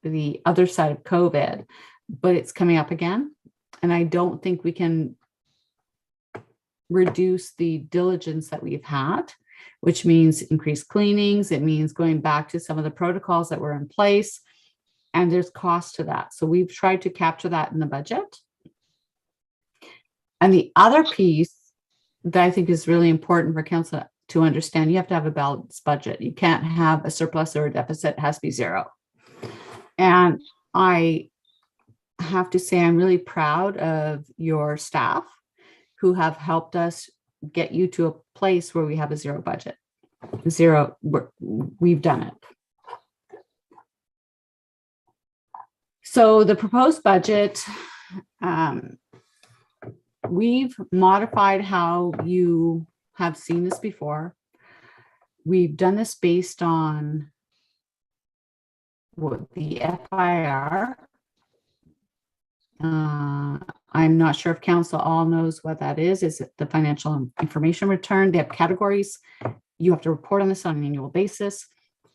the other side of COVID, but it's coming up again. And I don't think we can reduce the diligence that we've had, which means increased cleanings. It means going back to some of the protocols that were in place, and there's cost to that. So we've tried to capture that in the budget. And the other piece that I think is really important for council to understand, you have to have a balanced budget. You can't have a surplus or a deficit. It has to be zero. And I have to say, I'm really proud of your staff who have helped us get you to a place where we have a zero budget. We've done it. So the proposed budget, we've modified how you have seen this before. We've done this based on what the FIR. I'm not sure if council all knows what that is. Is it the financial information return? They have categories. You have to report on this on an annual basis.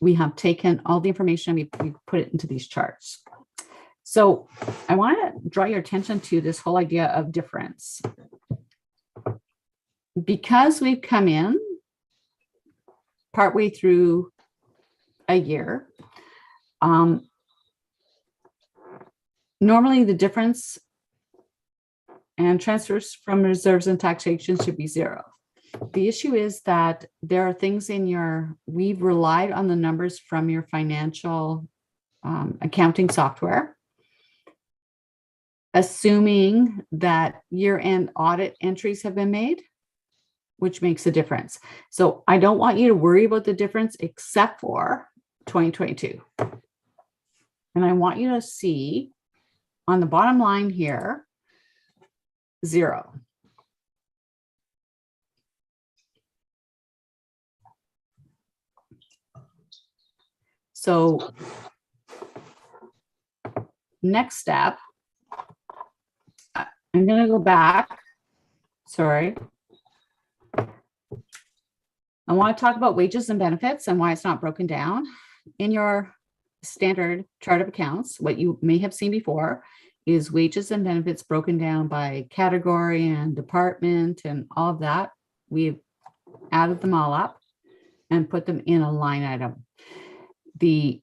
We have taken all the information, we put it into these charts. So I want to draw your attention to this whole idea of difference. Because we've come in partway through a year, normally the difference and transfers from reserves and taxation should be zero. The issue is that there are things in we've relied on the numbers from your financial accounting software, assuming that year-end audit entries have been made, which makes a difference. So I don't want you to worry about the difference except for 2022. And I want you to see on the bottom line here, zero. So next step, I'm going to go back. Sorry. I want to talk about wages and benefits and why it's not broken down. In your standard chart of accounts, what you may have seen before is wages and benefits broken down by category and department and all of that. We've added them all up and put them in a line item. The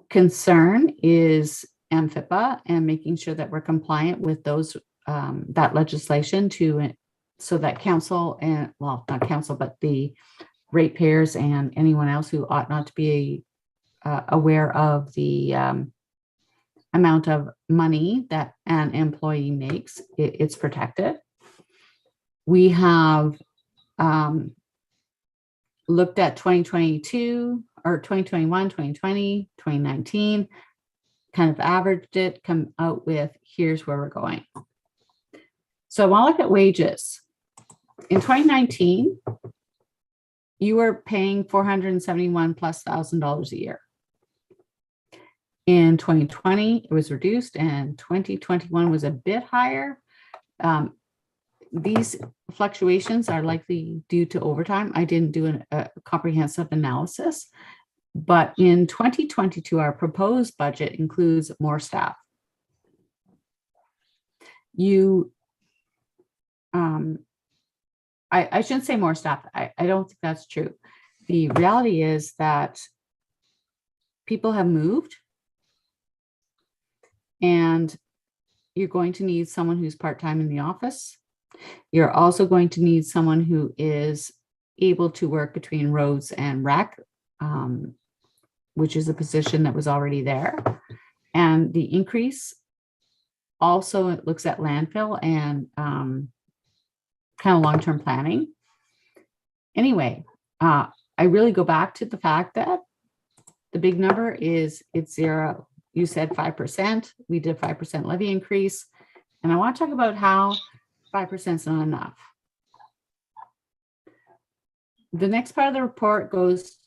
concern is MFIPA and making sure that we're compliant with those that legislation so that council and, well, not council, but the ratepayers and anyone else who ought not to be aware of the amount of money that an employee makes, it's protected. We have looked at 2022 or 2021, 2020, 2019. kind of averaged it, come out with, here's where we're going. So I want to look at wages. In 2019, you were paying $471,000+ a year. In 2020, it was reduced, and 2021 was a bit higher. These fluctuations are likely due to overtime. I didn't do a comprehensive analysis, but in 2022, our proposed budget includes more staff. I shouldn't say more staff. I don't think that's true. The reality is that people have moved, and you're going to need someone who's part-time in the office. You're also going to need someone who is able to work between roads and rec, which is a position that was already there. And the increase also, it looks at landfill and kind of long-term planning. Anyway, I really go back to the fact that the big number is it's zero. You said 5%. We did 5% levy increase. And I want to talk about how 5% is not enough. The next part of the report goes,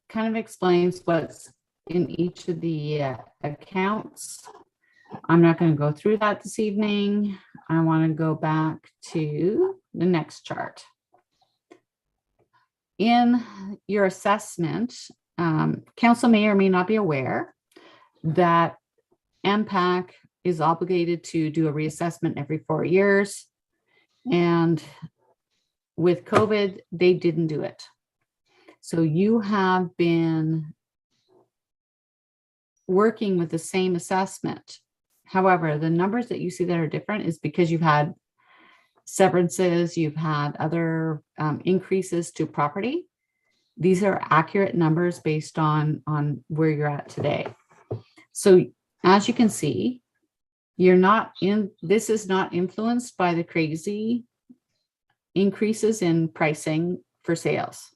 kind of explains what's in each of the accounts. I'm not going to go through that this evening. I want to go back to the next chart. In your assessment, council may or may not be aware that MPAC is obligated to do a reassessment every 4 years. And with COVID, they didn't do it. So you have been working with the same assessment. However, the numbers that you see that are different is because you've had severances, you've had other increases to property. These are accurate numbers based on where you're at today. So as you can see, this is not influenced by the crazy increases in pricing for sales.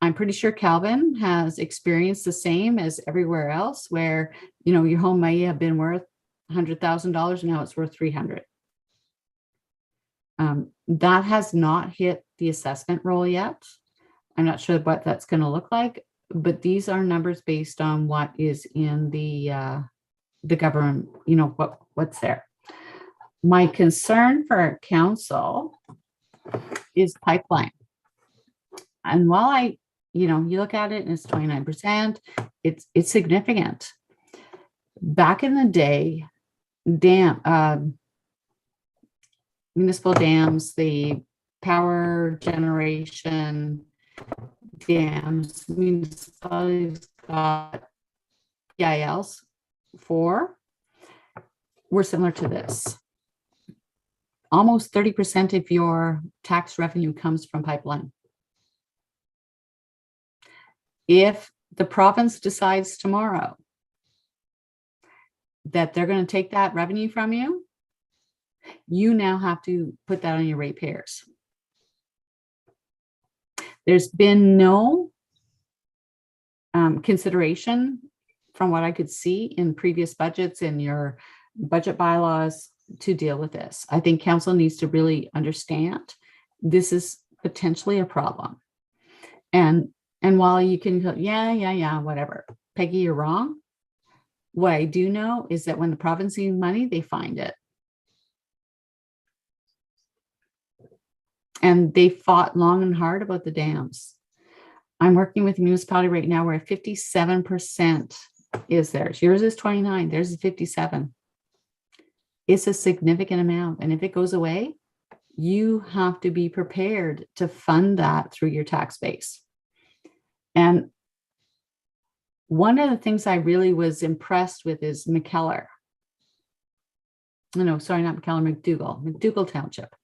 I'm pretty sure Calvin has experienced the same as everywhere else, where, you know, your home may have been worth $100,000 and now it's worth $300,000. That has not hit the assessment roll yet. I'm not sure what that's going to look like, but these are numbers based on what is in the government, you know, what's there. My concern for council is pipeline. And while you look at it and it's 29%, it's significant. Back in the day, municipal dams, the power generation dams, municipalities got PILs for were similar to this. Almost 30% of your tax revenue comes from pipeline. If the province decides tomorrow that they're going to take that revenue from you, you now have to put that on your ratepayers. There's been no consideration from what I could see in previous budgets and your budget bylaws to deal with this. I think council needs to really understand this is potentially a problem. And while you can go, yeah, whatever, Peggy, you're wrong. What I do know is that when the province needs money, they find it. And they fought long and hard about the dams. I'm working with a municipality right now where 57% is theirs. Yours is 29, theirs is 57. It's a significant amount. And if it goes away, you have to be prepared to fund that through your tax base. And one of the things I really was impressed with is McKellar. No, sorry, not McKellar, McDougall Township.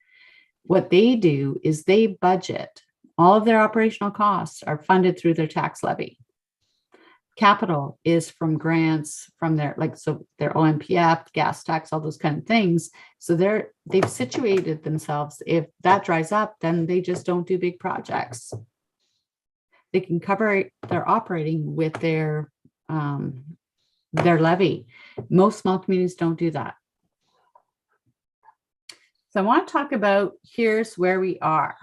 What they do is they budget. All of their operational costs are funded through their tax levy. Capital is from grants from their OMPF, gas tax, all those kind of things. So they've situated themselves. If that dries up, then they just don't do big projects. They can cover their operating with their their levy. Most small communities don't do that. So I want to talk about here's where we are.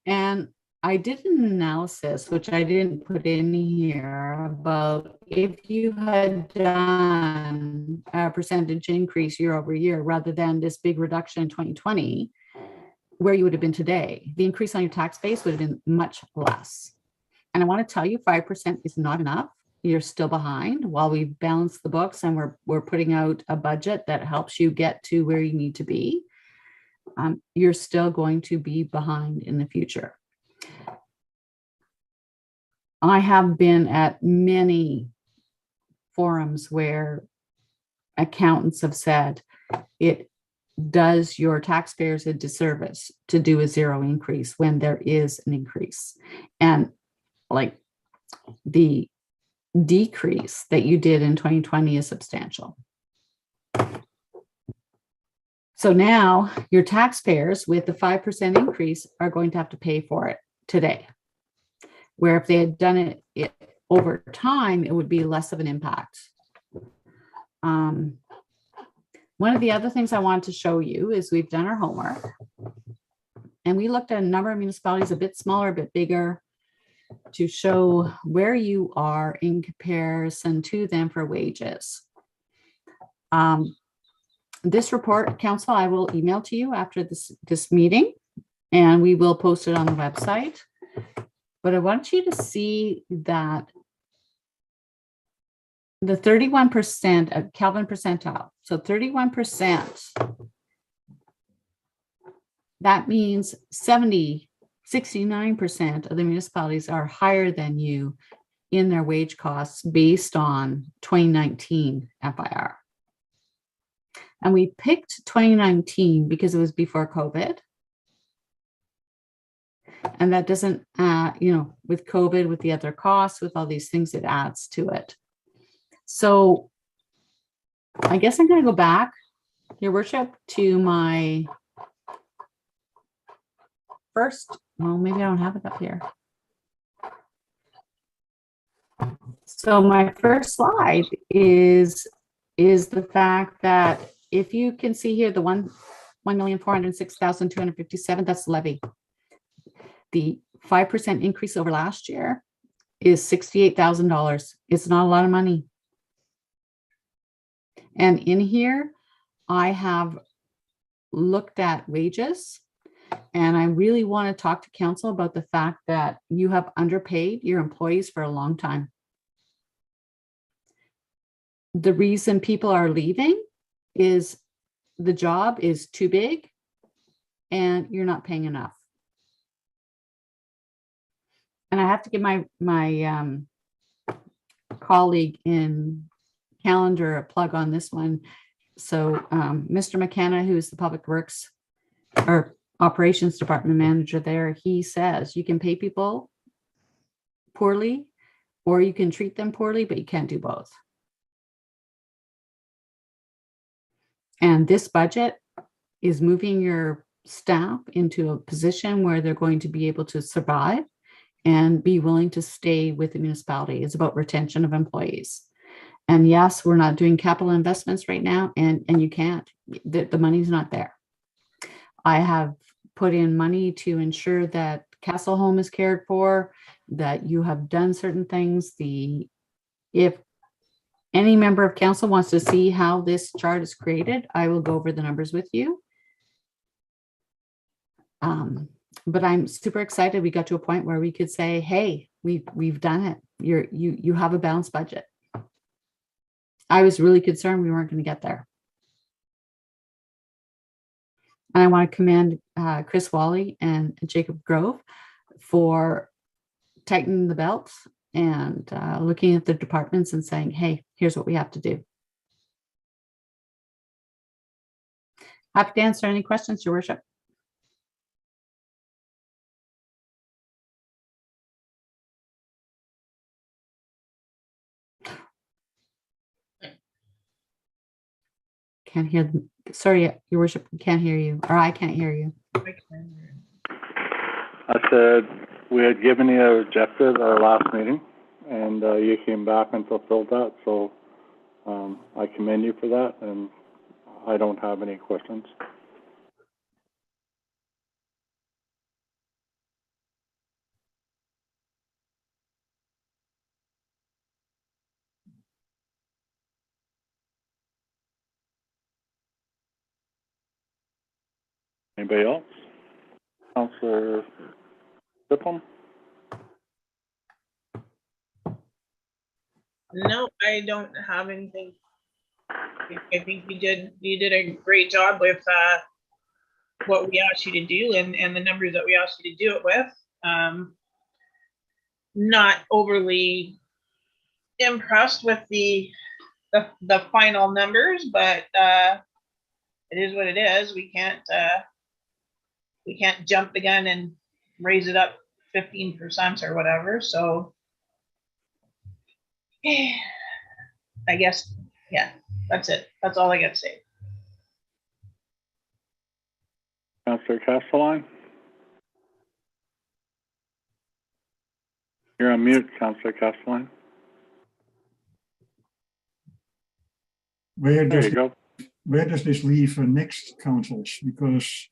And I did an analysis, which I didn't put in here, about if you had done a percentage increase year over year, rather than this big reduction in 2020, where you would have been today. The increase on your tax base would have been much less. And I want to tell you, 5% is not enough. You're still behind while we balance the books and we're putting out a budget that helps you get to where you need to be. You're still going to be behind in the future. I have been at many forums where accountants have said it does your taxpayers a disservice to do a zero increase when there is an increase. And like the decrease that you did in 2020 is substantial. So now your taxpayers with the 5% increase are going to have to pay for it today. Where if they had done it over time, it would be less of an impact. One of the other things I wanted to show you is we've done our homework and we looked at a number of municipalities, a bit smaller, a bit bigger, to show where you are in comparison to them for wages. This report, Council, I will email to you after this meeting, and we will post it on the website. But I want you to see that the 31% of Kelvin percentile, so 31%, that means 69% of the municipalities are higher than you in their wage costs based on 2019 FIR. And we picked 2019 because it was before COVID. And that doesn't, with COVID, with the other costs, with all these things, it adds to it. So I guess I'm going to go back, Your Worship, to my first, well, maybe I don't have it up here. So my first slide is the fact that if you can see here, the 1,406,257, that's levy. The 5% increase over last year is $68,000. It's not a lot of money. And in here, I have looked at wages, and I really want to talk to council about the fact that you have underpaid your employees for a long time. The reason people are leaving is the job is too big and you're not paying enough. And I have to give my colleague in Calendar a plug on this one. So Mr. McKenna, who's the Public Works or Operations Department manager there, he says you can pay people poorly or you can treat them poorly, but you can't do both. And this budget is moving your staff into a position where they're going to be able to survive and be willing to stay with the municipality. It's about retention of employees. And yes, we're not doing capital investments right now, and you can't, the money's not there. I have put in money to ensure that Castle Home is cared for, that you have done certain things. If any member of council wants to see how this chart is created, I will go over the numbers with you. But I'm super excited. We got to a point where we could say, hey, we've done it. You have a balanced budget. I was really concerned we weren't going to get there. And I want to commend Chris Wally and Jacob Grove for tightening the belts and looking at the departments and saying, hey, here's what we have to do. Happy to answer any questions, Your Worship. Can't hear them. Sorry, Your Worship, can't hear you, or I can't hear you. I said we had given you an objective at our last meeting, and you came back and fulfilled that. So I commend you for that, and I don't have any questions. Anybody else? Councillor Bipham? No, I don't have anything. I think you did a great job with what we asked you to do and the numbers that we asked you to do it with. Not overly impressed with the final numbers, but it is what it is. We can't jump the gun and raise it up 15% or whatever. So I guess, yeah, that's it. That's all I got to say. Councillor Castelline? You're on mute, Councillor Castelline. Where There does you go. where does this leave next councils? Because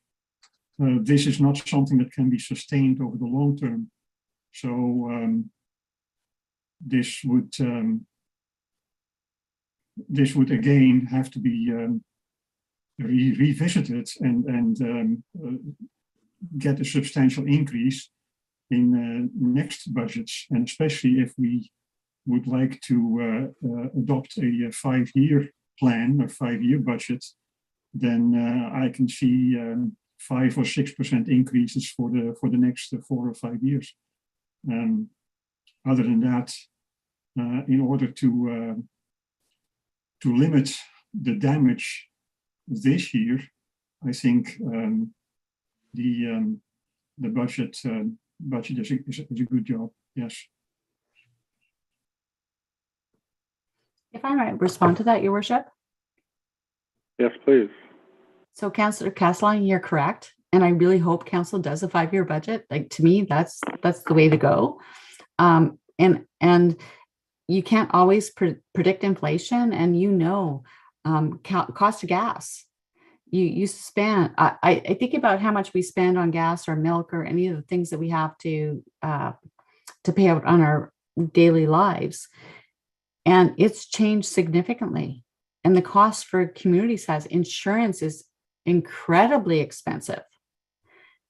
this is not something that can be sustained over the long term. So this would again have to be revisited and get a substantial increase in next budgets, and especially if we would like to adopt a 5-year plan or 5-year budget, then I can see 5 or 6% increases for the next 4 or 5 years. Other than that, in order to limit the damage this year, I think the budget is a good job. Yes. If I might respond to that, Your Worship. Yes, please. So Councillor Castelline, you're correct. And I really hope council does a 5-year budget. Like, to me, that's the way to go. And you can't always predict inflation, and cost of gas. You spend, I think about how much we spend on gas or milk or any of the things that we have to pay out on our daily lives. And it's changed significantly. And the cost for community size insurance is incredibly expensive.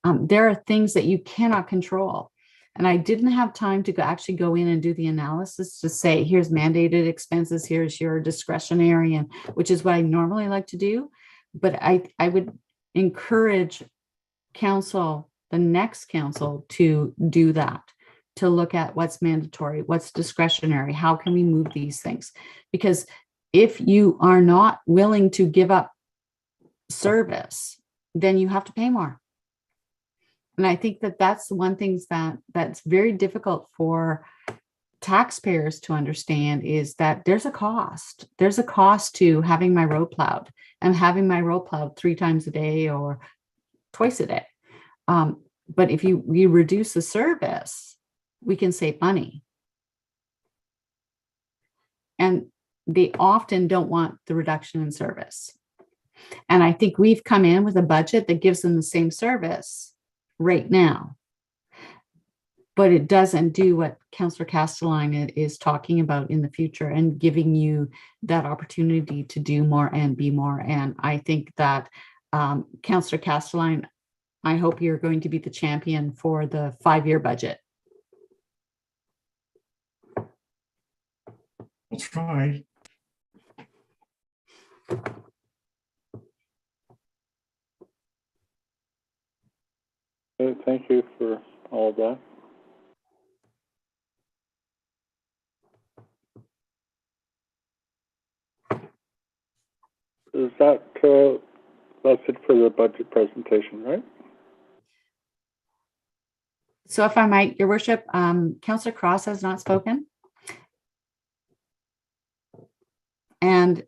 There are things that you cannot control. And I didn't have time to actually go in and do the analysis to say, here's mandated expenses, here's your discretionary, and which is what I normally like to do. But I would encourage council, the next council, to do that, to look at what's mandatory, what's discretionary, how can we move these things? Because if you are not willing to give up service, then you have to pay more. And I think that that's one thing that's very difficult for taxpayers to understand, is that there's a cost. There's a cost to having my road plowed, and having my road plowed 3 times a day or twice a day. But if we reduce the service, we can save money. And they often don't want the reduction in service. And I think we've come in with a budget that gives them the same service right now, but it doesn't do what Councillor Castelline is talking about in the future, and giving you that opportunity to do more and be more. And I think that Councillor Castelline, I hope you're going to be the champion for the 5-year budget. I'll try. Okay, thank you for all of that. Is that that's it for the budget presentation, right? So if I might, Your Worship, Councillor Cross has not spoken. And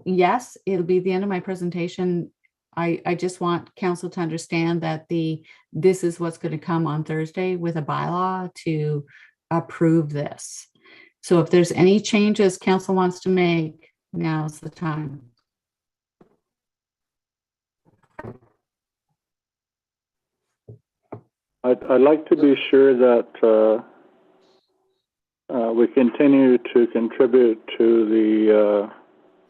yes, it'll be the end of my presentation. I just want council to understand that this is what's going to come on Thursday with a bylaw to approve this. So if there's any changes council wants to make, now's the time. I'd like to be sure that we continue to contribute to the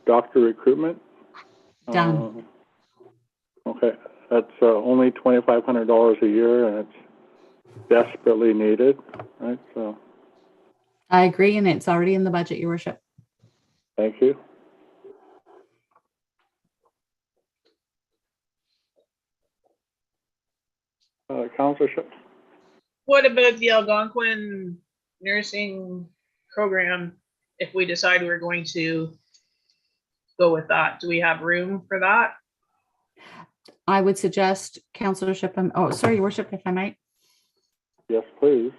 doctor recruitment. Done. Okay, that's only $2,500 a year, and it's desperately needed, right? So, I agree, and it's already in the budget, Your Worship. thank you. Councillor Shipp? What about the Algonquin nursing program? If we decide we're going to go with that, do we have room for that? I would suggest, Councillor Shipham, oh, sorry, Your Worship, if I might. Yes, please.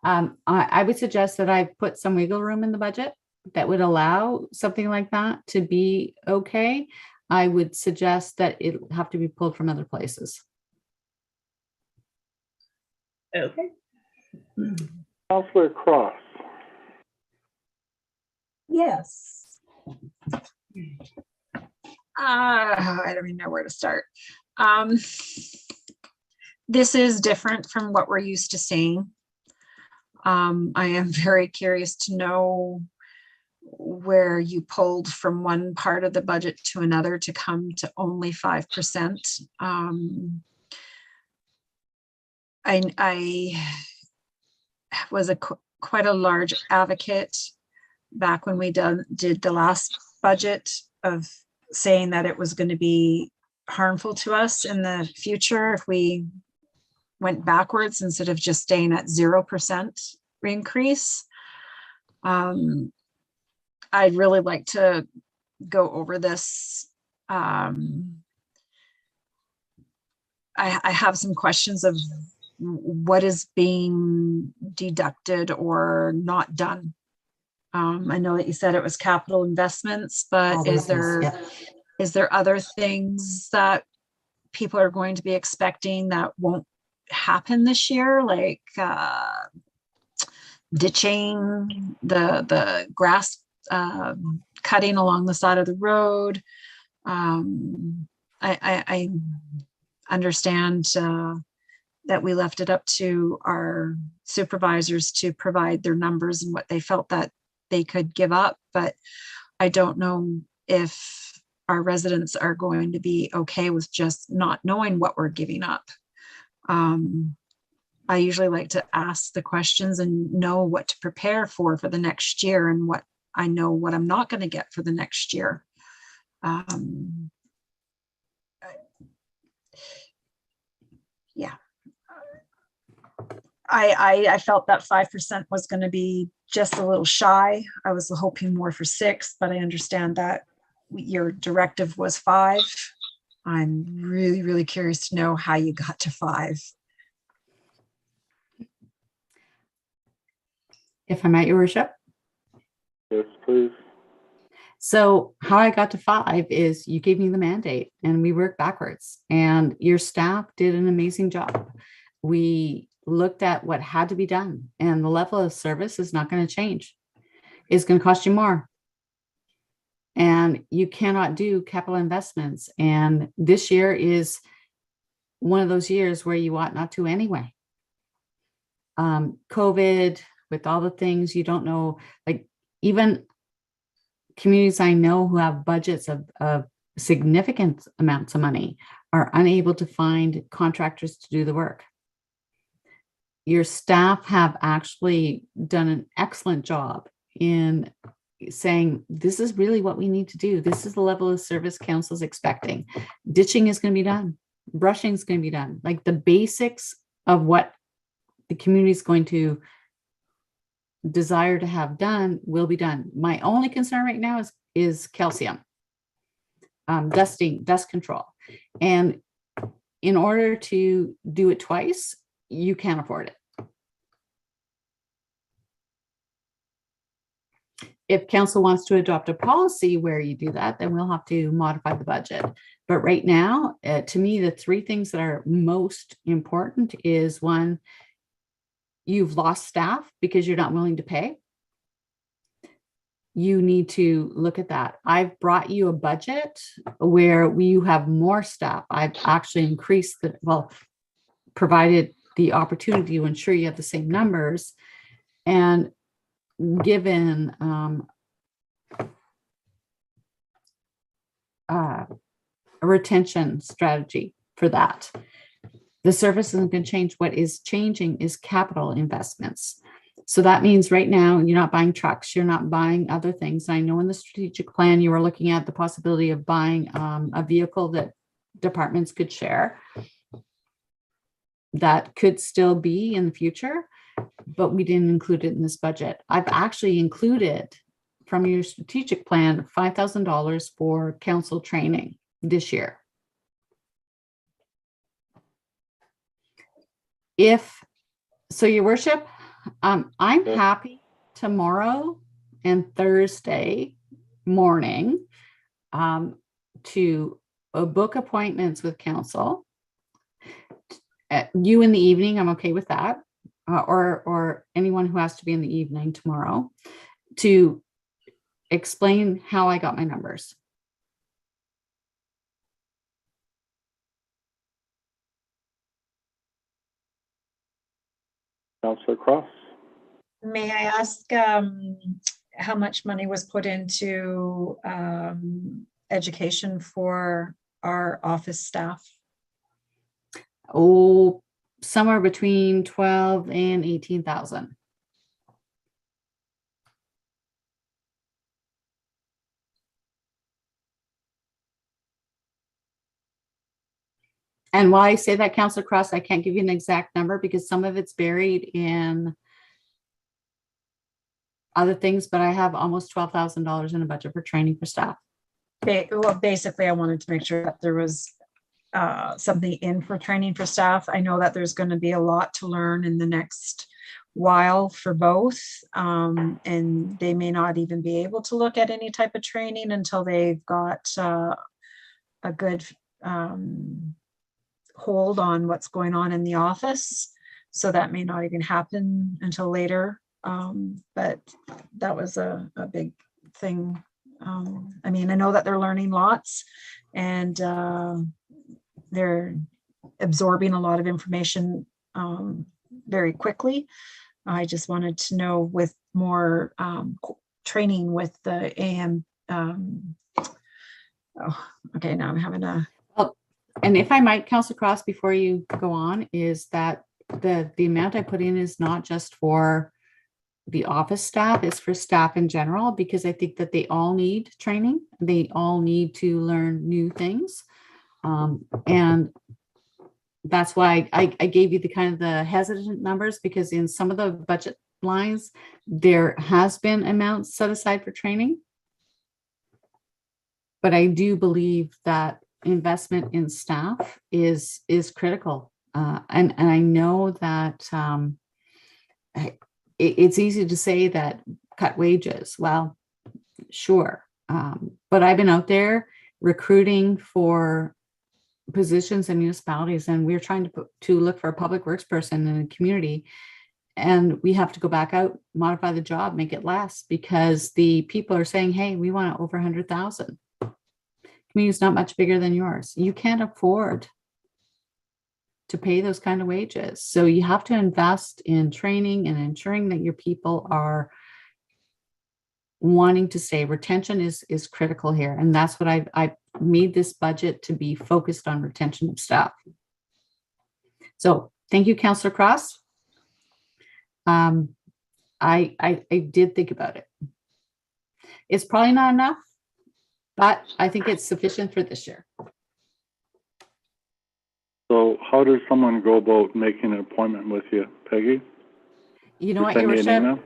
I would suggest that I put some wiggle room in the budget that would allow something like that to be okay. I would suggest that it have to be pulled from other places. Okay. Councillor Cross? Yes. I don't even know where to start. This is different from what we're used to seeing. I am very curious to know where you pulled from one part of the budget to another to come to only 5%. I was quite a large advocate back when we did the last budget of saying that it was going to be harmful to us in the future if we went backwards instead of just staying at 0% increase. I'd really like to go over this. I have some questions of what is being deducted or not done. I know that you said it was capital investments, but is there other things that people are going to be expecting that won't happen this year, like ditching the grass, cutting along the side of the road? I understand that we left it up to our supervisors to provide their numbers and what they felt that they could give up, but I don't know if our residents are going to be okay with just not knowing what we're giving up. I usually like to ask the questions and know what to prepare for the next year, and what I know what I'm not going to get for the next year. Yeah. I felt that 5% was going to be just a little shy. I was hoping more for 6, but I understand that your directive was 5. I'm really, really curious to know how you got to 5. If I might, Your Worship. Yes, please. So how I got to 5 is you gave me the mandate and we worked backwards, and your staff did an amazing job. We looked at what had to be done, and the level of service is not going to change. It's going to cost you more. And you cannot do capital investments. And this year is one of those years where you ought not to anyway. COVID, with all the things, you don't know, like even communities I know who have budgets of significant amounts of money are unable to find contractors to do the work. Your staff have actually done an excellent job in saying, this is really what we need to do. This is the level of service council's expecting. Ditching is going to be done. Brushing is going to be done. Like the basics of what the community is going to desire to have done will be done. My only concern right now is calcium, dust control. And in order to do it twice, you can't afford it. If council wants to adopt a policy where you do that, then we'll have to modify the budget. But right now, to me, the 3 things that are most important is, 1, you've lost staff because you're not willing to pay. you need to look at that. I've brought you a budget where you have more staff. I've actually increased provided the opportunity to ensure you have the same numbers, and given a retention strategy for that. The service isn't going to change. What is changing is capital investments. So that means right now you're not buying trucks, you're not buying other things. I know in the strategic plan you were looking at the possibility of buying a vehicle that departments could share. That could still be in the future, but we didn't include it in this budget. I've actually included from your strategic plan $5,000 for council training this year. So, your worship, I'm happy tomorrow and Thursday morning to book appointments with council. You in the evening, I'm okay with that, or anyone who has to be in the evening tomorrow to explain how I got my numbers. Councillor Cross? May I ask how much money was put into education for our office staff? Oh, somewhere between 12 and 18,000. And why I say that, Councillor Cross, I can't give you an exact number because some of it's buried in other things, but I have almost $12,000 in a budget for training for staff. Well, basically, I wanted to make sure that there was something in for training for staff. I know that there's going to be a lot to learn in the next while for both, and they may not even be able to look at any type of training until they've got a good hold on what's going on in the office. So that may not even happen until later. But that was a big thing. I mean, I know that they're learning lots and they're absorbing a lot of information very quickly. I just wanted to know with more training with the AM. Okay, now I'm having a... And if I might, Councillor Cross, before you go on, is that the amount I put in is not just for the office staff, it's for staff in general, because I think that they all need training. They all need to learn new things. And that's why I gave you the kind of the hesitant numbers, because in some of the budget lines, there has been amounts set aside for training. But I do believe that investment in staff is critical. And I know that it's easy to say that cut wages. Well, sure. But I've been out there recruiting for positions in municipalities, and we're trying to look for a public works person in a community. And we have to go back out, modify the job, make it less, because the people are saying, hey, we want over 100,000. Community's not much bigger than yours. You can't afford to pay those kind of wages. So you have to invest in training and ensuring that your people are wanting to stay. Retention is critical here. And that's what I made this budget to be focused on, retention of staff. So thank you, Councillor Cross. I did think about it. It's probably not enough, but I think it's sufficient for this year. So how does someone go about making an appointment with you, Peggy? You know what, Your Worship?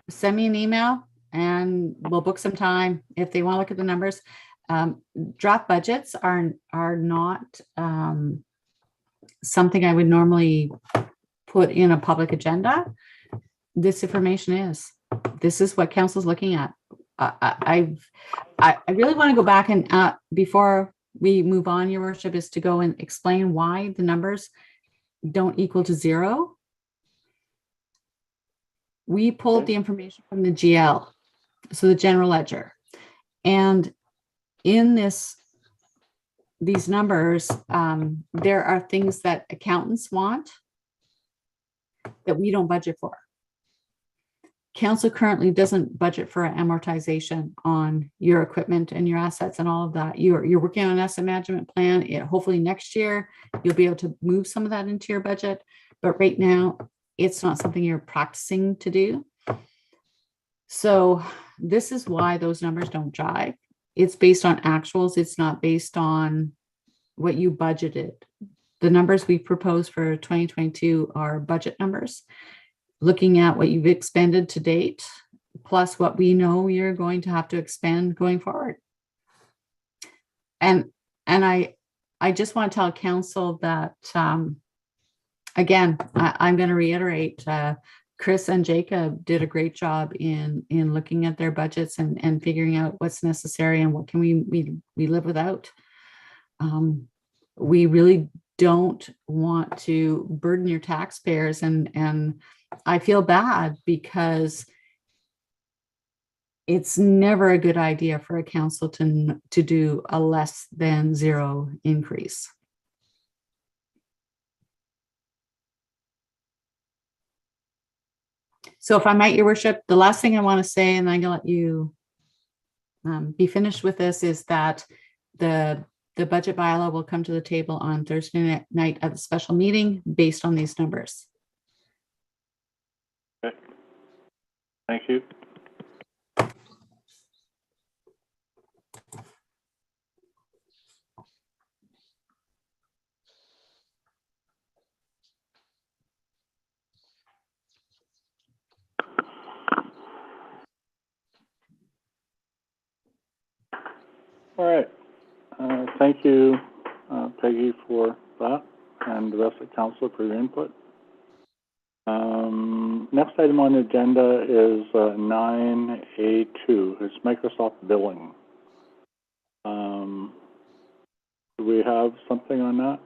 Send me an email and we'll book some time if they want to look at the numbers. Draft budgets are not something I would normally put in a public agenda. This information is. This is what council's looking at. I really want to go back and before we move on, Your Worship, is to go and explain why the numbers don't equal to zero. We pulled the information from the GL. So the general ledger. And in these numbers, there are things that accountants want that we don't budget for. Council currently doesn't budget for amortization on your equipment and your assets and all of that. You're working on an asset management plan. Hopefully next year you'll be able to move some of that into your budget. But right now, it's not something you're practicing to do. So this is why those numbers don't jive. It's based on actuals. It's not based on what you budgeted. The numbers we propose for 2022 are budget numbers, looking at what you've expended to date, plus what we know you're going to have to expend going forward. And I just want to tell council that, again, I'm going to reiterate, Chris and Jacob did a great job in looking at their budgets and figuring out what's necessary and what can we live without. We really don't want to burden your taxpayers, and I feel bad because it's never a good idea for a council to do a less than zero increase. So if I might, your worship, the last thing I want to say, and I'm going to let you be finished with this, is that the budget bylaw will come to the table on Thursday night at the special meeting based on these numbers. Okay. Thank you. All right. Thank you, Peggy, for that, and the rest of the council for your input. Next item on the agenda is 9A2. It's Microsoft billing. Do we have something on that?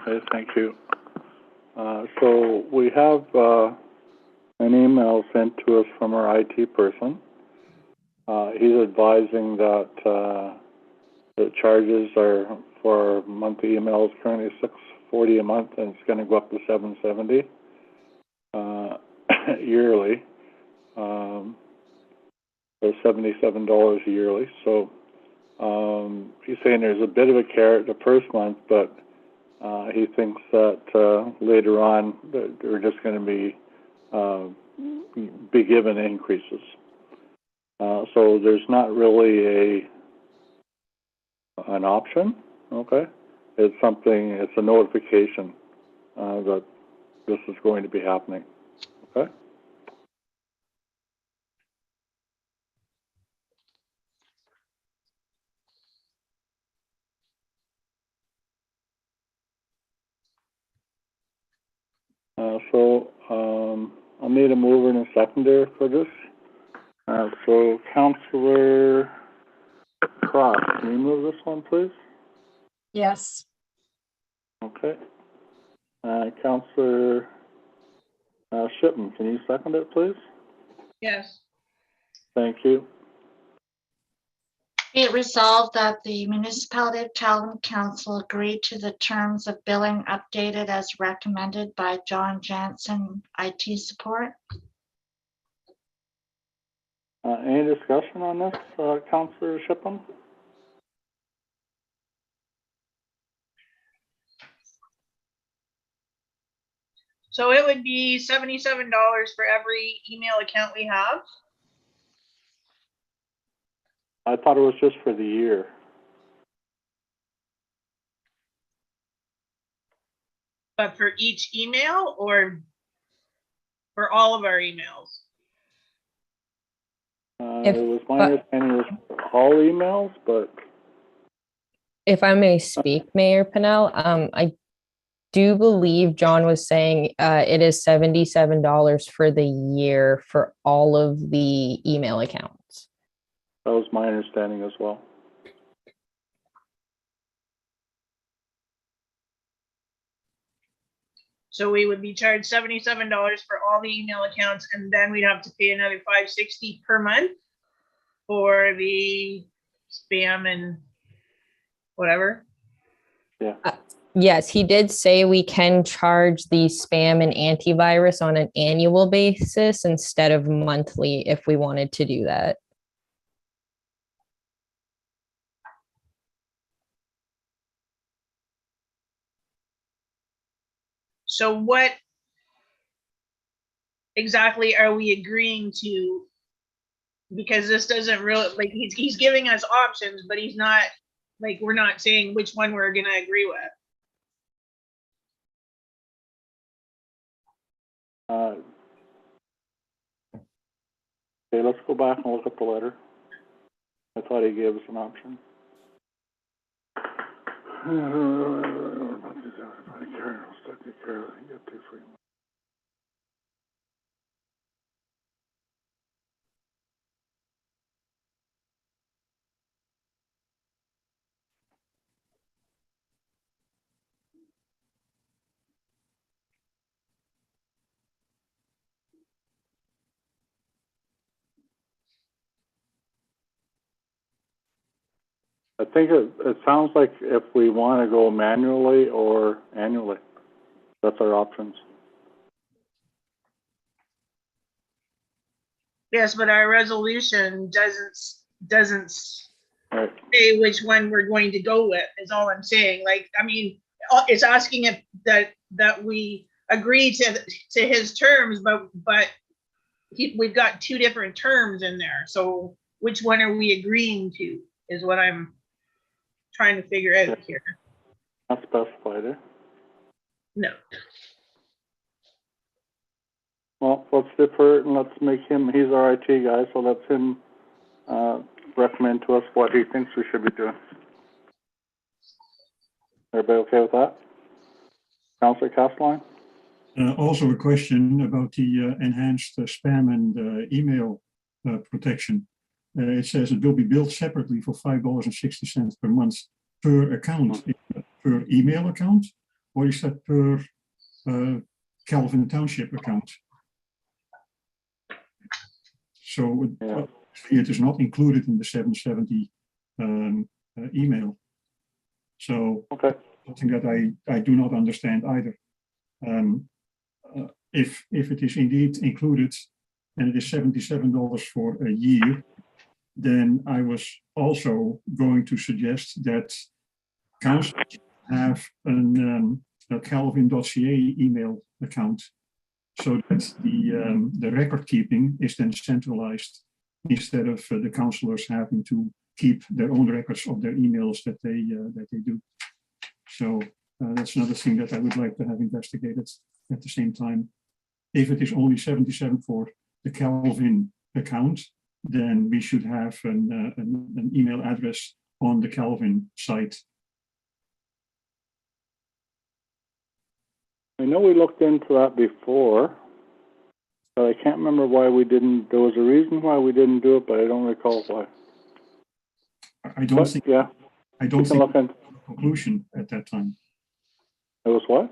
Okay, thank you. So we have an email sent to us from our IT person. He's advising that the charges are for monthly emails currently $640 a month, and it's going to go up to $770 yearly. So $77 yearly. So he's saying there's a bit of a carrot the first month, but he thinks that later on they're just going to be given increases. So there's not really an option. Okay, it's a notification that this is going to be happening. Okay. I'll need a mover and a seconder for this. So Councillor Cross, can you move this one, please? Yes. Okay. Councillor Shipman, can you second it, please? Yes. Thank you. Be it resolved that the Municipality of Calvin Council agree to the terms of billing updated as recommended by John Jansen, IT support. Any discussion on this, Councillor Shipman? So it would be $77 for every email account we have. I thought it was just for the year. But for each email, or for all of our emails? If- It was my understanding it was all emails, but If I may speak, Mayor Pennell, I do believe John was saying it is $77 for the year for all of the email accounts. that was my understanding as well. So we would be charged $77 for all the email accounts, and then we'd have to pay another $560 per month for the spam and whatever. Yeah. Yes, he did say we can charge the spam and antivirus on an annual basis instead of monthly if we wanted to do that. So what exactly are we agreeing to? Because this doesn't really, like, he's giving us options, but he's not, like, we're not saying which one we're gonna agree with. Okay, let's go back and look at the letter. I thought he gave us an option. I think it sounds like if we want to go manually or annually, that's our options. Yes, but our resolution doesn't Right. say which one we're going to go with, is all I'm saying. Like, I mean, it's asking if that we agree to his terms, but we've got two different terms in there. So which one are we agreeing to is what I'm trying to figure out here. Not specified, eh? No. Well, let's defer it and let's make him, he's our IT guy, so let's him recommend to us what he thinks we should be doing. Everybody okay with that? Councillor Castelline? Also a question about the enhanced spam and email protection. It says it will be billed separately for $5.60 per month per account. Is that per email account, or is that per Calvin Township account? So it is not included in the 770 email. So Okay. something that I do not understand either. If it is indeed included and it is $77 for a year, then I was also going to suggest that councils have a Calvin.ca email account, so that the record keeping is then centralized instead of the councillors having to keep their own records of their emails that they do. So that's another thing that I would like to have investigated at the same time. If it is only 77 for the Calvin account, then we should have an email address on the Calvin site. I know we looked into that before, but I can't remember why we didn't. There was a reason why we didn't do it, but I don't recall why. I don't think. Yeah, I don't we can think look into a conclusion at that time. it. Was what?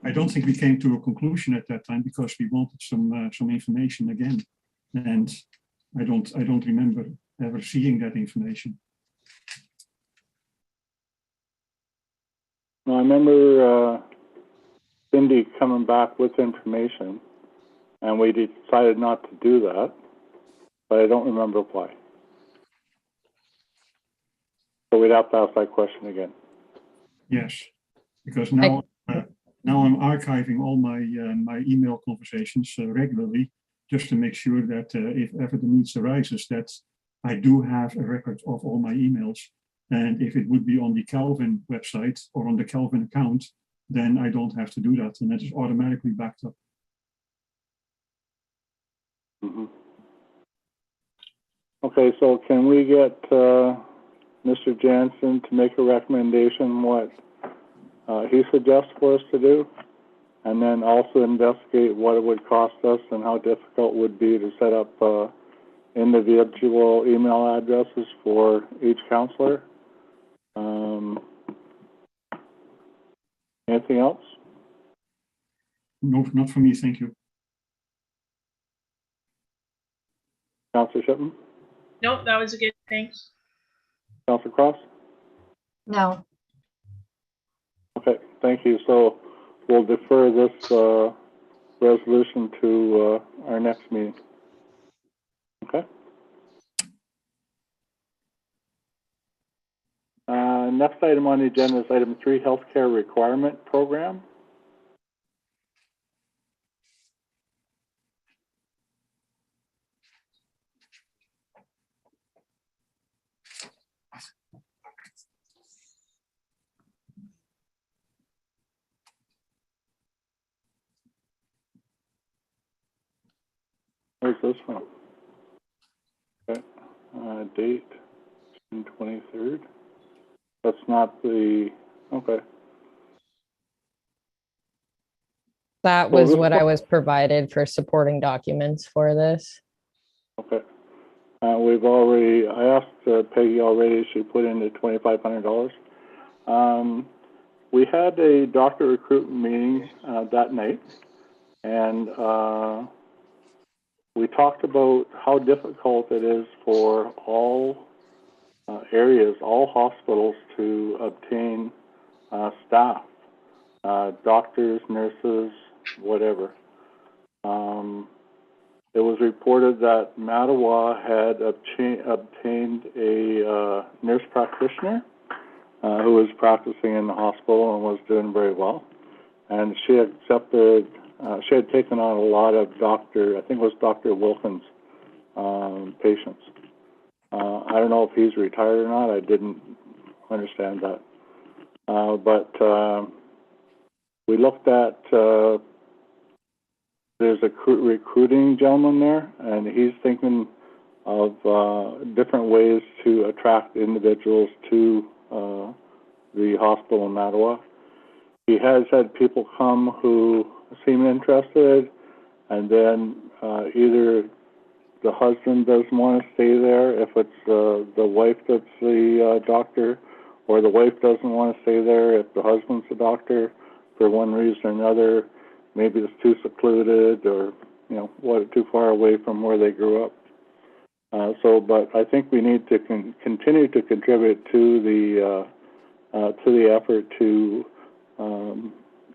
I don't think we came to a conclusion at that time because we wanted some information again, and I don't remember ever seeing that information. No, I remember Cindy coming back with information, and we decided not to do that, but I don't remember why. So we'd have to ask that question again. Yes, because now now I'm archiving all my my email conversations regularly, just to make sure that if ever the needs arises, that I do have a record of all my emails. And if it would be on the Calvin website or on the Calvin account, then I don't have to do that, and that is automatically backed up. Mhm. Okay, so can we get, Mr. Jansen to make a recommendation what, he suggests for us to do? And then also investigate what it would cost us and how difficult it would be to set up, individual email addresses for each counselor? Anything else? No, not for me, thank you. Counselor Shipman? Nope, that was a good, thanks. Counselor Cross? No. Okay, thank you. So we'll defer this, resolution to, our next meeting. Okay? Next item on the agenda is item 3, healthcare requirement program. Where's this from? Okay, date, June 23rd. That's not the, okay. That Well, was this what I one- was provided for supporting documents for this. Okay. We've already, I asked Peggy already, she put in the $2,500. We had a doctor recruitment meeting, that night, and, we talked about how difficult it is for all, areas, all hospitals to obtain, staff, doctors, nurses, whatever. It was reported that Mattawa had obtained a nurse practitioner who was practicing in the hospital and was doing very well. And she accepted, she had taken on a lot of I think it was Dr. Wilkins' patients. I don't know if he's retired or not. I didn't understand that. But we looked at, there's a recruiting gentleman there, and he's thinking of different ways to attract individuals to the hospital in Mattawa. He has had people come who seem interested, and then either the husband doesn't want to stay there if it's the wife that's the doctor, or the wife doesn't want to stay there if the husband's the doctor for one reason or another. Maybe it's too secluded, or too far away from where they grew up. But I think we need to continue to contribute to the effort to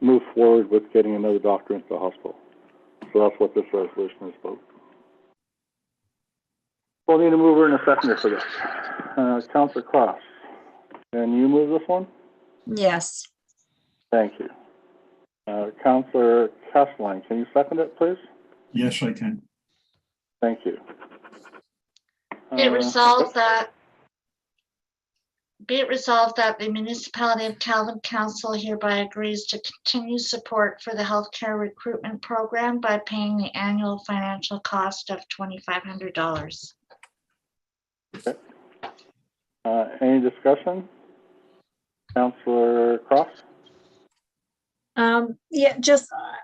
move forward with getting another doctor into the hospital. So that's what this resolution is about. We'll need a mover and a seconder for this. Councillor Cross, can you move this one? Yes. Thank you. Councillor Castelline, can you second it, please? Yes, I can. Thank you. Be it resolved that the municipality of Calvin Council hereby agrees to continue support for the healthcare recruitment program by paying the annual financial cost of $2,500. Okay. Any discussion? Councillor Cross? Yeah,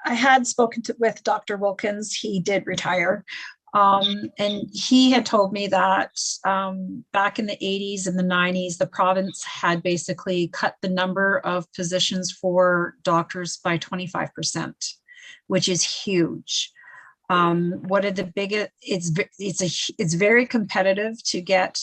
I had spoken with Dr. Wilkins. He did retire. And he had told me that back in the 80s and the 90s, the province had basically cut the number of positions for doctors by 25%, which is huge. One of the biggest, it's very competitive to get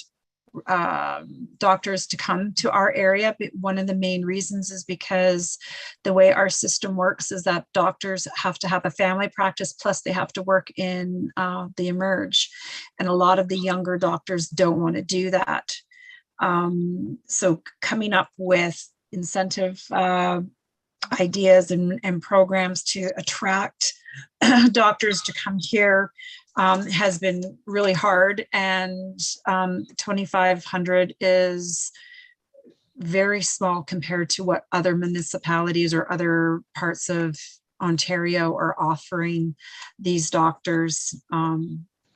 doctors to come to our area. But one of the main reasons is because the way our system works is that doctors have to have a family practice, plus they have to work in the Emerge. And a lot of the younger doctors don't want to do that. So coming up with incentive ideas and programs to attract doctors to come here has been really hard, and 2,500 is very small compared to what other municipalities or other parts of Ontario are offering these doctors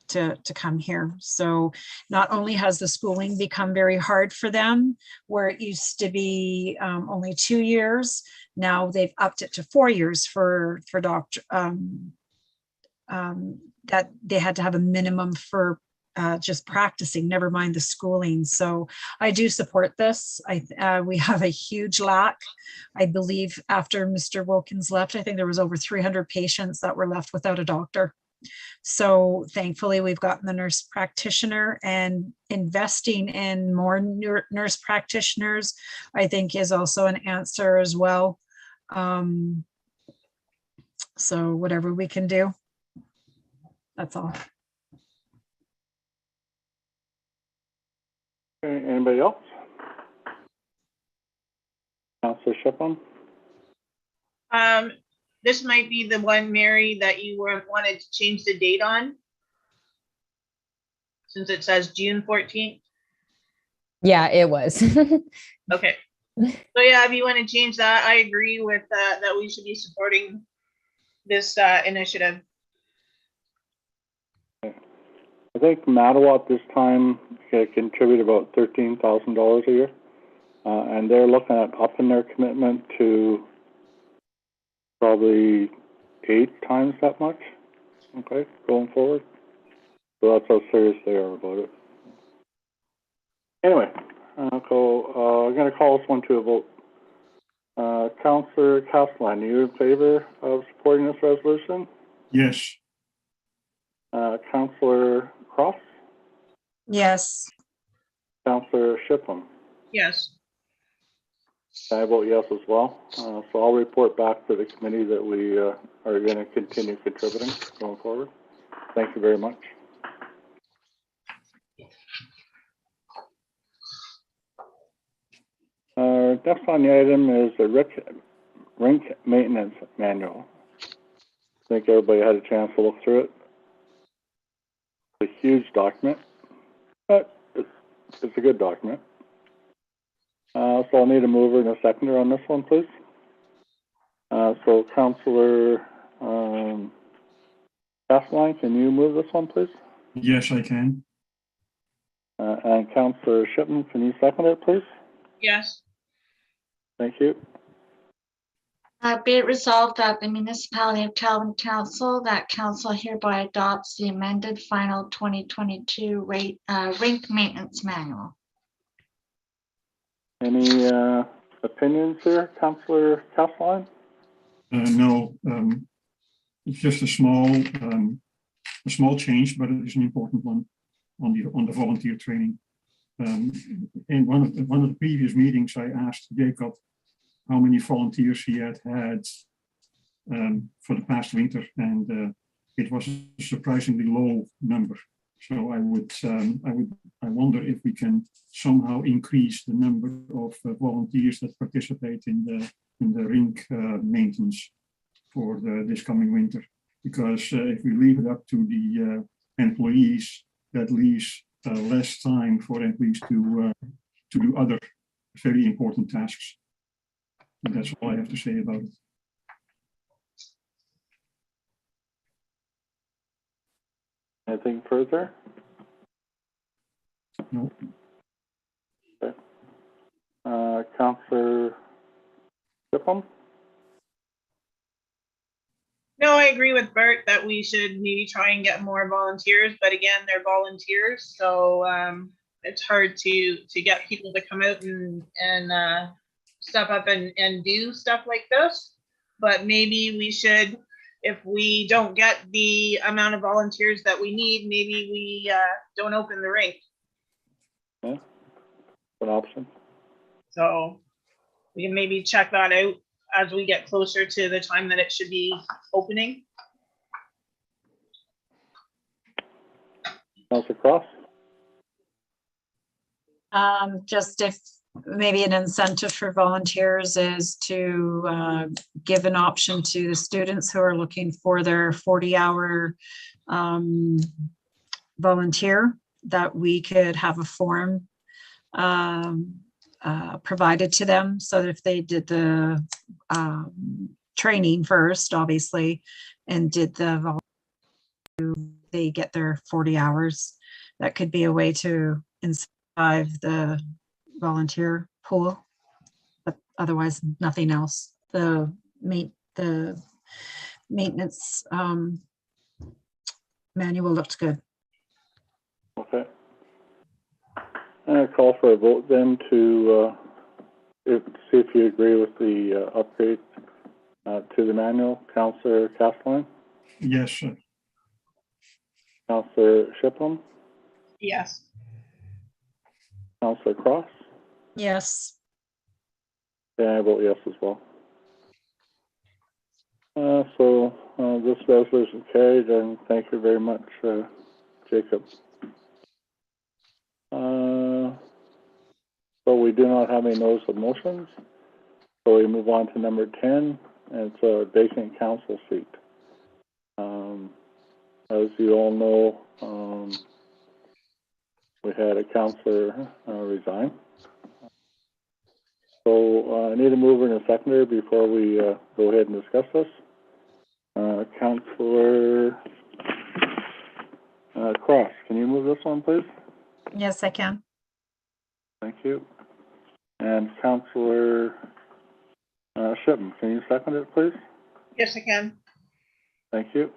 to come here. So not only has the schooling become very hard for them, where it used to be only 2 years, now they've upped it to 4 years for doctor, that they had to have a minimum for just practicing, never mind the schooling. So I do support this. We have a huge lack. I believe after Mr. Wilkins left, I think there was over 300 patients that were left without a doctor. So thankfully, we've gotten the nurse practitioner, and investing in more nurse practitioners, I think, is also an answer as well. So whatever we can do, that's all. Okay, anybody else? Councillor Shipham? This might be the one, Mary, that you wanted to change the date on, since it says June 14th. Yeah, it was. Okay. So yeah, if you want to change that, I agree with that we should be supporting this initiative. I think Mattawa at this time contribute about $13,000 a year, and they're looking at upping their commitment to probably 8 times that much. Okay, going forward. So that's how serious they are about it. Anyway, I'm going to call this one to a vote. Councillor Castellan, are you in favor of supporting this resolution? Yes. Councillor Cross? Yes. Councillor Shipham? Yes. I vote yes as well. So I'll report back to the committee that we are going to continue contributing going forward. Thank you very much. Next on the item is the rink maintenance manual. I think everybody had a chance to look through it. It's a huge document, but it's a good document. So I'll need a mover and a seconder on this one, please. So Councillor Castellan, can you move this one, please? Yes, I can. And Councillor Shipham, can you second it, please? Yes. Thank you. Be it resolved that the Municipality of Calvin Council, that council hereby adopts the amended final 2022 rink maintenance manual. Any opinions here, Councillor Castellan? No, it's just a small change, but it is an important one on the volunteer training. In one of the previous meetings, I asked Jacob how many volunteers he had for the past winter, and it was a surprisingly low number. So I wonder if we can somehow increase the number of volunteers that participate in the rink maintenance for this coming winter. Because if we leave it up to the employees, that leaves less time for employees to do other very important tasks. And that's all I have to say about it. Anything further? No. Okay. Councillor Shipham? No, I agree with Bert that we should maybe try and get more volunteers, but again, they're volunteers, so it's hard to get people to come out and step up and do stuff like this. But maybe we should, if we don't get the amount of volunteers that we need, maybe we don't open the rink. Yeah, an option. So we can maybe check that out as we get closer to the time that it should be opening. Councillor Cross? Just if maybe an incentive for volunteers is to give an option to the students who are looking for their 40-hour volunteer, that we could have a form provided to them, so that if they did the training first, obviously, and did they get their 40 hours. That could be a way to incentivize the volunteer pool, but otherwise nothing else. The maintenance manual looked good. Okay. And I call for a vote then to see if you agree with the upgrade to the manual. Councillor Castellan, Yes, sir. Councillor Shipley, Yes. Councillor Cross, Yes. and I vote yes as well. So this resolution carried, and thank you very much, Jacob. So we do not have any notice of motions. So we move on to number 10, and it's a vacant council seat. As you all know, we had a councillor resign. So I need a mover and a seconder before we go ahead and discuss this. Councillor Cross, can you move this one, please? Yes, I can. Thank you. And Councillor Shipman, can you second it, please? Yes, I can. Thank you.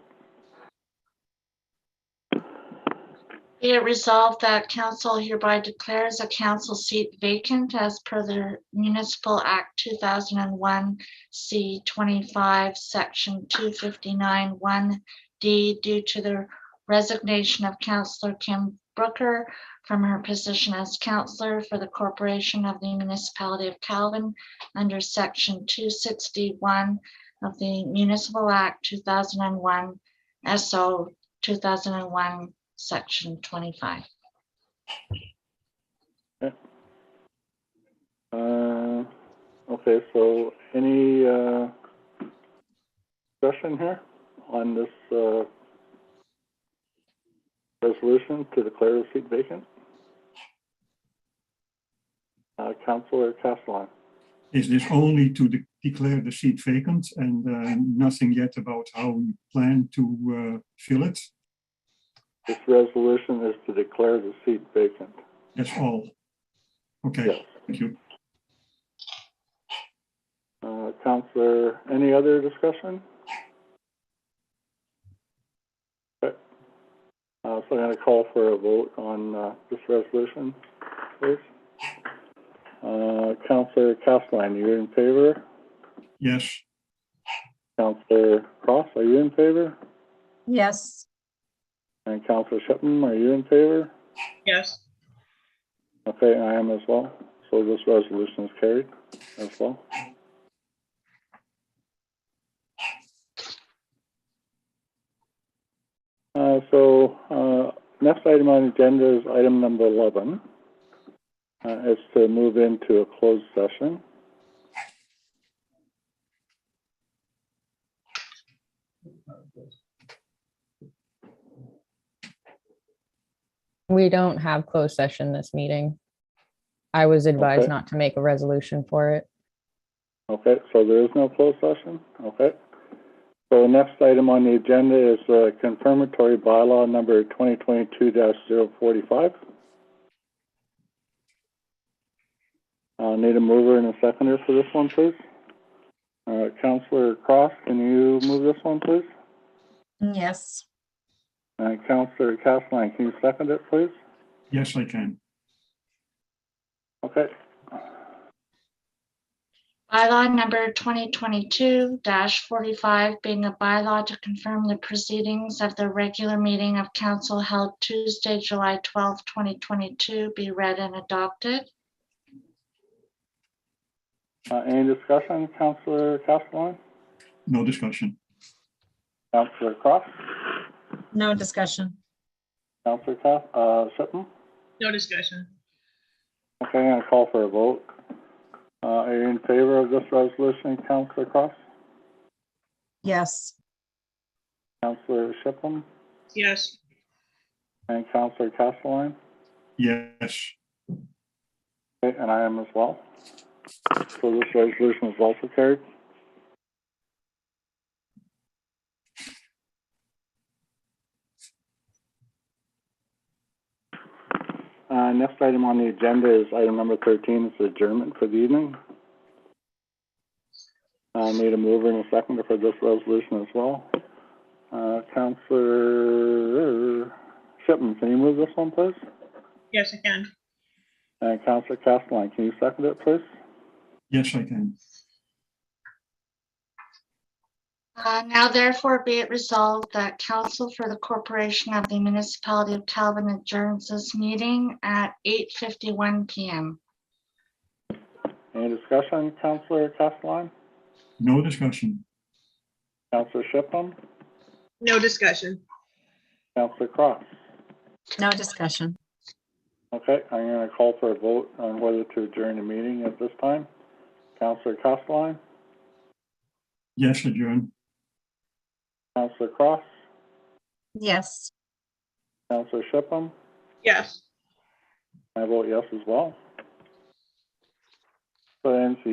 Be it resolved that council hereby declares a council seat vacant as per the Municipal Act 2001 C25 Section 259 1D due to the resignation of Councillor Kim Brooker from her position as councillor for the Corporation of the Municipality of Calvin under Section 261 of the Municipal Act 2001 SO 2001 Section 25. Okay, so any discussion here on this resolution to declare the seat vacant? Councillor Castellan. Is this only to declare the seat vacant and nothing yet about how we plan to fill it? This resolution is to declare the seat vacant. That's all. Okay, Yes. thank you. Councillor, any other discussion? Okay. So I'm going to call for a vote on this resolution, please. Councillor Castellan, are you in favor? Yes, Councillor Cross, are you in favor? Yes. And Councillor Shipman, are you in favor? Yes. Okay, I am as well. So this resolution is carried as well. Next item on the agenda is item number 11. It's to move into a closed session. We don't have closed session this meeting. I was advised Okay. not to make a resolution for it. Okay, so there is no closed session? Okay. So the next item on the agenda is confirmatory bylaw number 2022-045. I'll need a mover and a seconder for this one, please. Councillor Cross, can you move this one, please? Yes. And Councillor Castellan, can you second it, please? yes, I can. Okay. Bylaw number 2022-45 being a bylaw to confirm the proceedings of the regular meeting of council held Tuesday, July 12, 2022 be read and adopted. Any discussion, Councillor Castellan? No discussion. Councillor Cross? No discussion. Councillor Shipman? No discussion. Okay, I'm going to call for a vote. Are you in favor of this resolution, Councillor Cross? Yes. Councillor Shipman? Yes. And Councillor Castellan? Yes, Okay, and I am as well. So this resolution is also carried. Next item on the agenda is item number 13, is adjournment for the evening. Need a mover and a seconder for this resolution as well. Councillor Shipman, can you move this one, please? Yes, I can. And Councillor Castellan, can you second it, please? Yes, I can. Now therefore be it resolved that council for the corporation of the municipality of Calvin adjourns this meeting at 8:51 PM. Any discussion, Councillor Castellan? No discussion. Councillor Shipman? No discussion. Councillor Cross? No discussion. Okay, I'm gonna call for a vote on whether to adjourn the meeting at this time. Councillor Castellan? Yes, adjourn. Councillor Cross? Yes. Councillor Shipman? Yes. I vote yes as well. So ends the